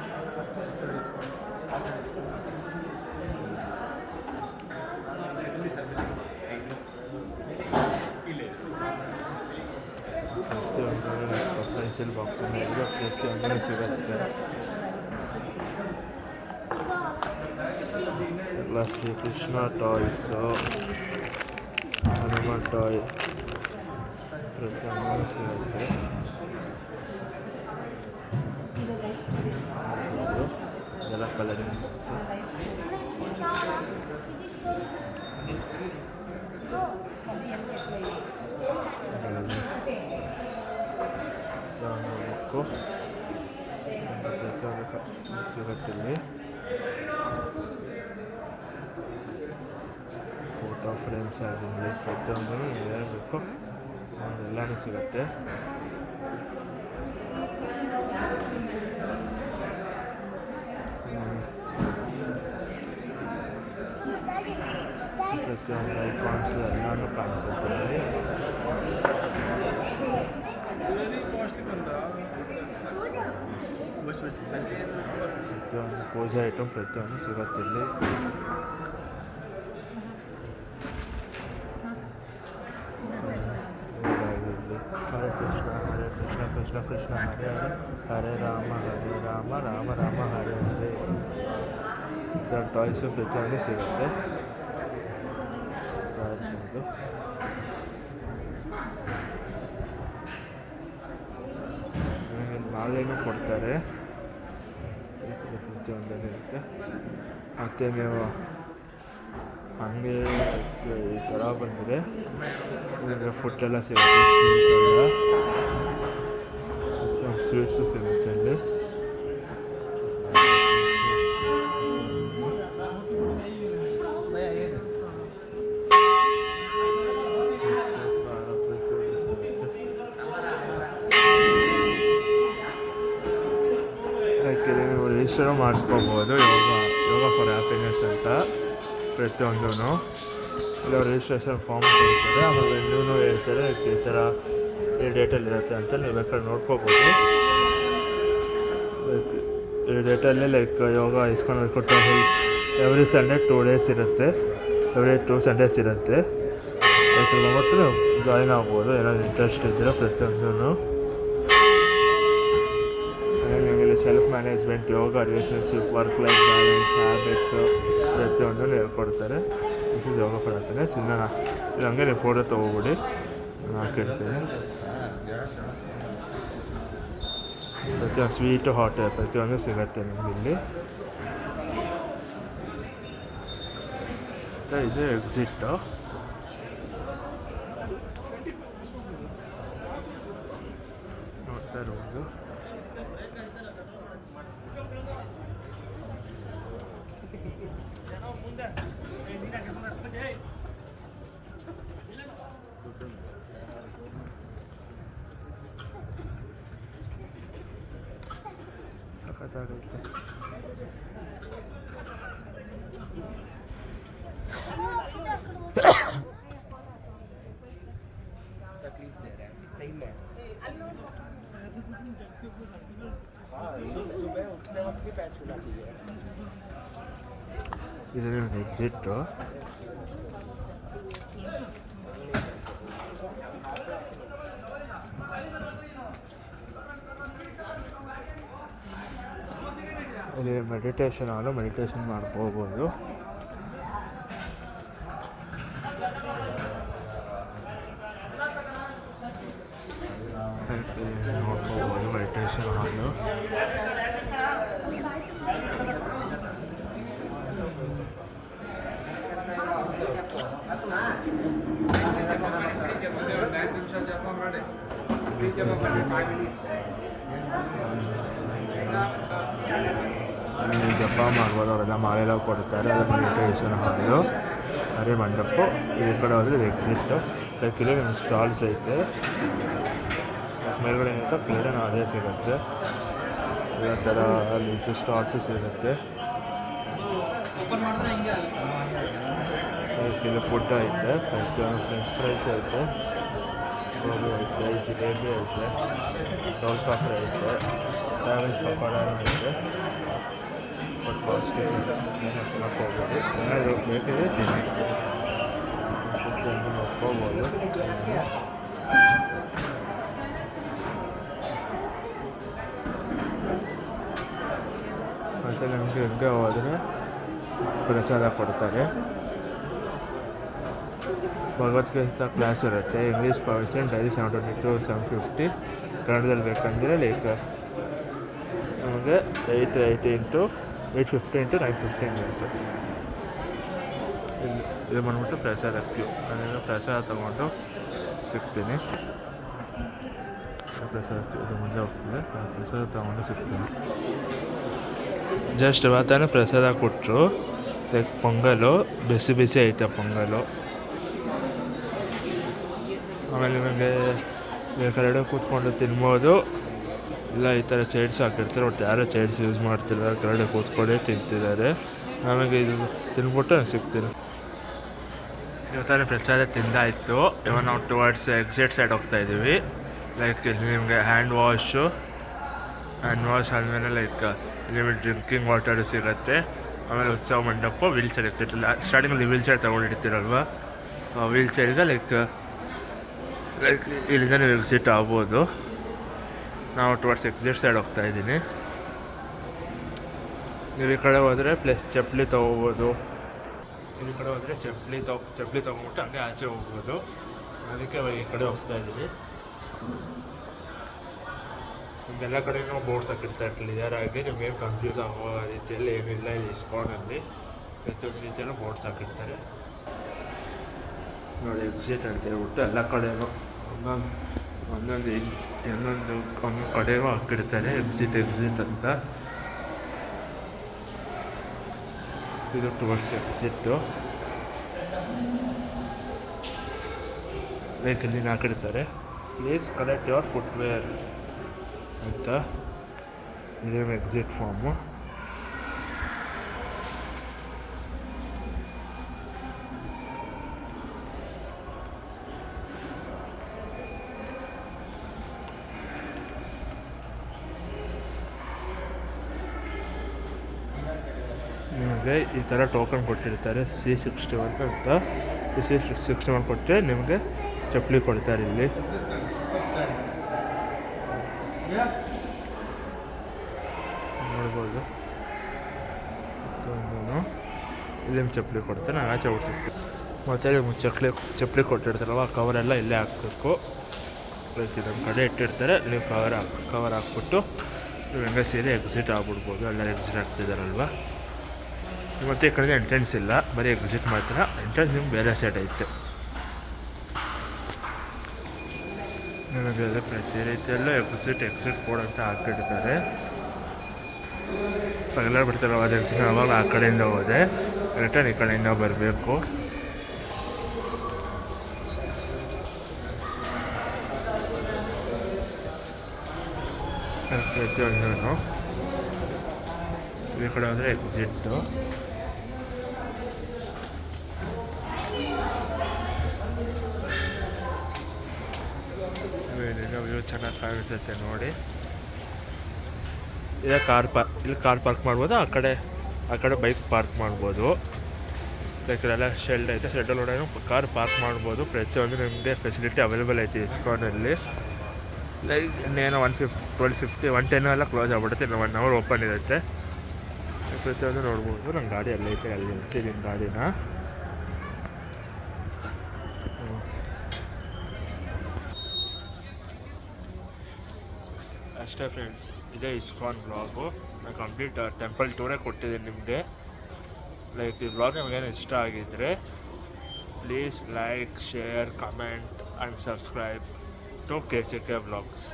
ಪ್ರತಿಯೊಂದು ಪೆನ್ಸಿಲ್ ಬಾಕ್ಸ್ ಪ್ರತಿಯೊಂದೂ ಸಿಗುತ್ತೆ. ಎಲ್ಲ ಶ್ರೀಕೃಷ್ಣ ಟಾಯ್ಸು, ಹನುಮಾನ್ ಟಾಯ್ ಪ್ರತಿಯೊಂದೂ ಸಿಗುತ್ತೆ. ಎಲ್ಲ ಕಲರಿಂಗ್ ಬುಕ್ಸು. ಬುಕ್ಕು ಪ್ರತಿಯೊಂದು ಸಿಗುತ್ತೆ ಇಲ್ಲಿ. ಫೋಟೋ ಫ್ರೇಮ್ಸ್ ಆಗಿರಲಿ ಪ್ರತಿಯೊಂದು ಹೇಳಬೇಕು ಎಲ್ಲನೂ ಸಿಗುತ್ತೆ. ಪ್ರತಿಯೊಂದು ಐಕಾನ್ಸ್ ಎಲ್ಲನೂ ಕಾಣಿಸುತ್ತೆ. ಪ್ರತಿಯೊಂದು ಪೂಜೆ ಐಟಮ್ ಪ್ರತಿಯೊಂದು ಸಿಗುತ್ತೆ ಇಲ್ಲಿ. ಹರೇ ಕೃಷ್ಣ ಹರೇ ಕೃಷ್ಣ ಕೃಷ್ಣ ಕೃಷ್ಣ ಹರೇ ಹರೇ ಹರೇ ರಾಮ ರಾಮ ರಾಮ ಹರೇ ಹರೇ. ಟಾಯ್ಸು ಪ್ರತಿಯೊಂದು ಸಿಗುತ್ತೆ. ಮಾಲೆನೂ ಕೊಡ್ತಾರೆ. ಪ್ರತಿಯೊಂದೂ ಇರುತ್ತೆ. ಮತ್ತು ನೀವು ಹಂಗೆ ಈ ಥರ ಬಂದರೆ ನಿಮಗೆ ಫುಡ್ಡೆಲ್ಲ ಸಿಗುತ್ತೆ. ಸ್ವೀಟ್ಸು ಸಿಗುತ್ತೆ ಇಲ್ಲಿ. ನೀವು ರಿಜಿಸ್ಟರ್ ಮಾಡಿಸ್ಕೋಬೋದು. ಯೋಗ ಫಾರ್ ಹ್ಯಾಪಿನೆಸ್ ಅಂತ ಪ್ರತಿಯೊಂದೂ ಇಲ್ಲ ರಿಜಿಸ್ಟ್ರೇಷನ್ ಫಾರ್ಮ್ ಕೊಡ್ತಾರೆ. ಆಮೇಲೆ ಇನ್ನೂ ಹೇಳ್ತಾರೆ ಈ ಥರ ಈ ಡೇಟಲ್ಲಿ ಇರುತ್ತೆ ಅಂತ ನೀವು ಬೇಕಾದ್ರೆ ನೋಡ್ಕೋಬೋದು. ಲೈಕ್ ಈ ಡೇಟಲ್ಲಿ ಲೈಕ್ ಯೋಗ ಇಸ್ಕೊಂಡು ಕೊಟ್ಟು ಎವ್ರಿ ಸಂಡೇ 2 days ಇರುತ್ತೆ. ಎವ್ರಿ 2 Sundays ಇರುತ್ತೆ. ಲೈಕ್ ಬಂದ್ಬಿಟ್ಟು ನೀವು ಜಾಯ್ನ್ ಆಗ್ಬೋದು ಏನಾದ್ರು ಇಂಟ್ರೆಸ್ಟ್ ಇದ್ದರೆ ಪ್ರತಿಯೊಂದೂ. ನಿಮಗೆ self management, yoga, relationship, work life balance, habits ಪ್ರತಿಯೊಂದೂ ಹೇಳ್ಕೊಡ್ತಾರೆ. ಇದು ಯೋಗ ಪಡ್ತಾನೆ ಸಿನ್ನ ಇಲ್ಲ ಹಂಗೆ ನೀವು ಫೋಟೋ ತೊಗೊಬಿಡಿ, ನಾನು ಹಾಕಿರ್ತೀನಿ. ಪ್ರತಿಯೊಂದು ಸ್ವೀಟು ಹಾಟ್ ಪ್ರತಿಯೊಂದು ಸಿಗುತ್ತೆ ನಿಮಗೆ ಇಲ್ಲಿ. ಇದು ಎಕ್ಸಿಟ್ಟು. ನೋಡ್ತಾ ಇರ್ಬೋದು. ಸಖತ್ತಾಗೈತೆ. ಇದು ಎಕ್ಸಿಟ್ಟು. ಇಲ್ಲಿ ಮೆಡಿಟೇಷನ್ ಮಾಡ್ಕೋಬೋದು. ನೋಡ್ಕೋಬೋದು ಜಪ ಮಾಡ್ಬೋದು, ಅವರೆಲ್ಲ ಮಾಲೆಲ್ಲ ಕೊಡ್ತಾರೆ. ಅದು ಮೆಡಿಟೇಷನ್ ಹಾಲು ಅರೆ ಮಂಡಪ. ಈ ಕಡೆ ಹೋದರೆ ಎಕ್ಸಿಟ್ಟು. ಲೈಕ್ ಇಲ್ಲಿ ನಿಮ್ಮ ಸ್ಟಾಲ್ಸ್ ಐತೆ. ಮೇಲ್ಗಡೆ ಏನಿತ್ತು ಕೆಳಗಡೆ ಅದೇ ಸಿಗುತ್ತೆ. ಎಲ್ಲ ಥರ ಅಲ್ಲಿ ಸ್ಟಾಲ್ಸು ಸಿಗುತ್ತೆ. ಇಲ್ಲಿ ಫುಡ್ ಐತೆ, ಫ್ರೆಂಚ್ ಫ್ರೈಸ್ ಐತೆ, ಗೋಬಿ ಐತೆ, ಜಿಲೇಬಿ ಐತೆ, ರೋಲ್ ಸಾಫ್ರೆ ಐತೆ, ಚಾಯ್ನೀಸ್ ಪಕೋಡ ಐತೆ. ಬಟ್ ಕಾಸ್ಟ್ಲಿ ತಿನ್ನೋಕ್ಕೆ ಹೋಗ್ಬೋದು. ಏನಾದರೂ ಬೇಕಿದ್ರೆ ತಿನ್ನಿ, ನೋಡ್ಕೋಬೋದು. ಮತ್ತು ನಮಗೆ ಹಿಂಗೆ ಹೋದರೆ ಪ್ರಸಾದ ಕೊಡ್ತಾರೆ. ಭಗವದ್ಗೀತಾ ಕ್ಲಾಸ್ ಇರುತ್ತೆ. English person daily 720 to 750. ಕನ್ನಡದಲ್ಲಿ ಬೇಕಂದರೆ ಲೈಕ್ ನಮಗೆ 850 into 915 ಇರುತ್ತೆ. ಇದು ಬಂದ್ಬಿಟ್ಟು ಪ್ರಸಾದ ಕ್ಯೂ. ನಾನು ಪ್ರಸಾದ ತೊಗೊಂಡು ಸಿಗ್ತೀನಿ. ಪ್ರಸಾದ ಇದು ಮುಂದೆ ಹೋಗ್ತೀನಿ. ನಾನು ಪ್ರಸಾದ ತೊಗೊಂಡು ಸಿಗ್ತೀನಿ. ಜಸ್ಟ್ ಇವತ್ತಾನು ಪ್ರಸಾದ ಕೊಟ್ಟರು. ಲೈಕ್ ಪೊಂಗಲು ಬಿಸಿ ಬಿಸಿ ಐತೆ ಪೊಂಗಲು. ಆಮೇಲೆ ನಿಮಗೆ ಕೆಳಗಡೆ ಕೂತ್ಕೊಂಡು ತಿನ್ಬೋದು. ಇಲ್ಲ ಈ ಥರ ಚೈರ್ಸ್ ಹಾಕಿರ್ತಾರೆ. ಒಟ್ಟು ಯಾರೋ ಚೈರ್ಸ್ ಯೂಸ್ ಮಾಡ್ತಿದ್ದಾರೆ, ಕೆಳಗಡೆ ಕೂತ್ಕೊಂಡೇ ತಿಂತಿದ್ದಾರೆ. ಆಮೇಲೆ ಇದು ತಿನ್ಬಿಟ್ಟು ಸಿಗ್ತೀನಿ. ಇವತ್ತಾನು ಪ್ರಸಾದ ತಿಂದಾಯಿತು. ಇವಾಗ ನಾವು ಟುವರ್ಡ್ಸ್ ಎಕ್ಸಿಟ್ ಸೈಡ್ ಹೋಗ್ತಾಯಿದ್ದೀವಿ. ಲೈಕ್ ಇಲ್ಲಿ ನಿಮಗೆ ಹ್ಯಾಂಡ್ ವಾಶ್ ಆದಮೇಲೆ ಲೈಕ್ ಇಲ್ಲಿ ಡ್ರಿಂಕಿಂಗ್ ವಾಟರ್ ಸಿಗುತ್ತೆ. ಆಮೇಲೆ ಉತ್ಸವ ಮಂಟಪ ವೀಲ್ ಚೇರ್ ಇರ್ತಿತ್ತು. ಸ್ಟಾರ್ಟಿಂಗಲ್ಲಿ ವೀಲ್ ಚೇರ್ ತೊಗೊಂಡಿರ್ತೀರಲ್ವ, ವೀಲ್ ಚೇರಿಗೆ ಲೈಕ್ ಇಲ್ಲಿಂದ ನೀವು ಎಕ್ಸಿಟ್ ಆಗ್ಬೋದು. ನಾವು ಟುವರ್ಡ್ಸ್ ಎಕ್ಸಿಟ್ ಸೈಡ್ ಹೋಗ್ತಾಯಿದ್ದೀನಿ. ನೀವು ಈ ಕಡೆ ಹೋದರೆ ಪ್ಲಸ್ ಚಪ್ಪಲಿ ತೊಗೋಬೋದು. ಈ ಕಡೆ ಹೋದರೆ ಚಪ್ಪಲಿ ತೊಗೊಂಬಿಟ್ಟು ಹಂಗೆ ಆಚೆ ಹೋಗ್ಬೋದು. ಅದಕ್ಕೆ ಈ ಕಡೆ ಹೋಗ್ತಾಯಿದ್ದೀನಿ. ಎಲ್ಲ ಕಡೆಯೂ ಬೋರ್ಡ್ಸ್ ಹಾಕಿರ್ತಾರೆ ಕ್ಲಿಯರಾಗಿ. ನಿಮಗೇನು ಕನ್ಫ್ಯೂಸ್ ಆಗೋ ರೀತಿಯಲ್ಲಿ ಏನಿಲ್ಲ. ಇಲ್ಲಿ ಇಸ್ಕಾನಲ್ಲಿ ಪ್ರತಿಯೊಂದು ರೀತಿಯಲ್ಲೂ ಬೋರ್ಡ್ಸ್ ಹಾಕಿರ್ತಾರೆ ನೋಡಿ. ಎಕ್ಸಿಟ್ ಅಂತ ಹೇಳ್ಬಿಟ್ಟು ಎಲ್ಲ ಕಡೆಯೂ ಒಂದೊಂದು ಕಡೆಯೂ ಹಾಕಿರ್ತಾರೆ ಎಕ್ಸಿಟ್ ಅಂತ. ಇದು ಟುವರ್ಡ್ಸ್ ಎಕ್ಸಿಟ್ಟು. ಲೈಕ್ ಇಲ್ಲಿ ಹಾಕಿರ್ತಾರೆ ಪ್ಲೀಸ್ ಕಲೆಕ್ಟ್ ಯುವರ್ ಫುಟ್ವೇರ್ ಅಂತ. ಇದೇ ಎಕ್ಸಿಟ್ ಫಾರ್ಮು. ನಿಮಗೆ ಈ ಥರ ಟೋಕನ್ ಕೊಟ್ಟಿರ್ತಾರೆ C61 ಅಂತ. ಈ C61 ಕೊಟ್ಟರೆ ನಿಮಗೆ ಚಪ್ಪಲಿ ಕೊಡ್ತಾರೆ. ಇಲ್ಲಿ ನೋಡ್ಬೋದು. ಇಲ್ಲಿ ನಿಮ್ಗೆ ಚಪ್ಪಲಿ ಕೊಡ್ತಾರೆ. ನಾನು ಆಚೆ ಓಡಿಸ್ತೀನಿ. ಮತ್ತು ನಿಮ್ಗೆ ಚಪ್ಪಲಿ ಕೊಟ್ಟಿರ್ತಾರಲ್ವ, ಕವರೆಲ್ಲ ಇಲ್ಲೇ ಹಾಕಬೇಕು. ನಮ್ಮ ಕಡೆ ಇಟ್ಟಿರ್ತಾರೆ. ನೀವು ಕವರ್ ಹಾಕ್ಬಿಟ್ಟು ನೀವು ಹೆಂಗೆ ಸೀರೆ ಎಕ್ಸಿಟ್ ಆಗ್ಬಿಡ್ಬೋದು. ಎಲ್ಲರೂ ಎಕ್ಸಿಟ್ ಆಗ್ತಿದ್ದಾರಲ್ವ. ಮತ್ತು ಈ ಕಡೆ ಎಂಟ್ರೆನ್ಸ್ ಇಲ್ಲ, ಬರೀ ಎಕ್ಸಿಟ್ ಮಾತ್ರ. ಎಂಟ್ರೆನ್ಸ್ ನಿಮ್ಗೆ ಬೇರೆ ಸೈಡ್ ಐತೆ. ನಿಮಗೆಲ್ಲ ಪ್ರತಿ ರೀತಿಯಲ್ಲೂ ಎಕ್ಸಿಟ್ ಕೋಡ್ ಅಂತ ಹಾಕಿಡ್ತಾರೆ. ಎಲ್ಲರೂ ಬಿಡ್ತಾರೆ ಅವಾಗ ಎಕ್ಸಿಟ್. ಅವಾಗ ಆ ಕಡೆಯಿಂದ ಹೋದೆ, ರಿಟರ್ನ್ ಈ ಕಡೆಯಿಂದ ಬರಬೇಕು. ಪ್ರತಿಯೊಂದೂ ಈ ಕಡೆ ಹೋದರೆ ಎಕ್ಸಿಟ್ಟು. ವ್ಯೂ ಚೆನ್ನಾಗಿ ಕಾಣಿಸುತ್ತೆ ನೋಡಿ. ಇಲ್ಲಿ ಕಾರ್ ಪಾರ್ಕ್ ಮಾಡ್ಬೋದು. ಆ ಕಡೆ ಬೈಕ್ ಪಾರ್ಕ್ ಮಾಡ್ಬೋದು. ಲೈಕ್ ಎಲ್ಲ ಶೆಲ್ಡ್ ಐತೆ. ಶೆಡ್ಡಲ್ಲಿ ಕಾರ್ ಪಾರ್ಕ್ ಮಾಡ್ಬೋದು. ಪ್ರತಿಯೊಂದು ನಿಮಗೆ ಫೆಸಿಲಿಟಿ ಅವೈಲೇಬಲ್ ಐತೆ ಇಸ್ಕಾನಲ್ಲಿ. ಲೈಕ್ ಇನ್ನೇನೋ 12:50 1:10 ಎಲ್ಲ ಕ್ಲೋಸ್ ಆಗ್ಬಿಡುತ್ತೆ. ಇನ್ನು 1 hour ಓಪನ್ ಇರುತ್ತೆ. ಪ್ರತಿಯೊಂದು ನೋಡ್ಬೋದು. ನನ್ನ ಗಾಡಿ ಅಲ್ಲೈತೆ, ಅಲ್ಲಿ ನಿಲ್ಲಿಸಿ ನಿಮ್ಮ ಗಾಡಿನ. ಅಷ್ಟೇ ಫ್ರೆಂಡ್ಸ್, ಇದೇ ಇಸ್ಕಾನ್ ವ್ಲಾಗು. ನಾನು ಕಂಪ್ಲೀಟ್ ಟೆಂಪಲ್ ಟೂರೇ ಕೊಟ್ಟಿದ್ದೀನಿ ನಿಮಗೆ. ಲೈಕ್ ಈ ವ್ಲಾಗ್ ನಿಮಗೇನು ಇಷ್ಟ ಆಗಿದ್ದರೆ please like, share, comment and subscribe to KCK vlogs.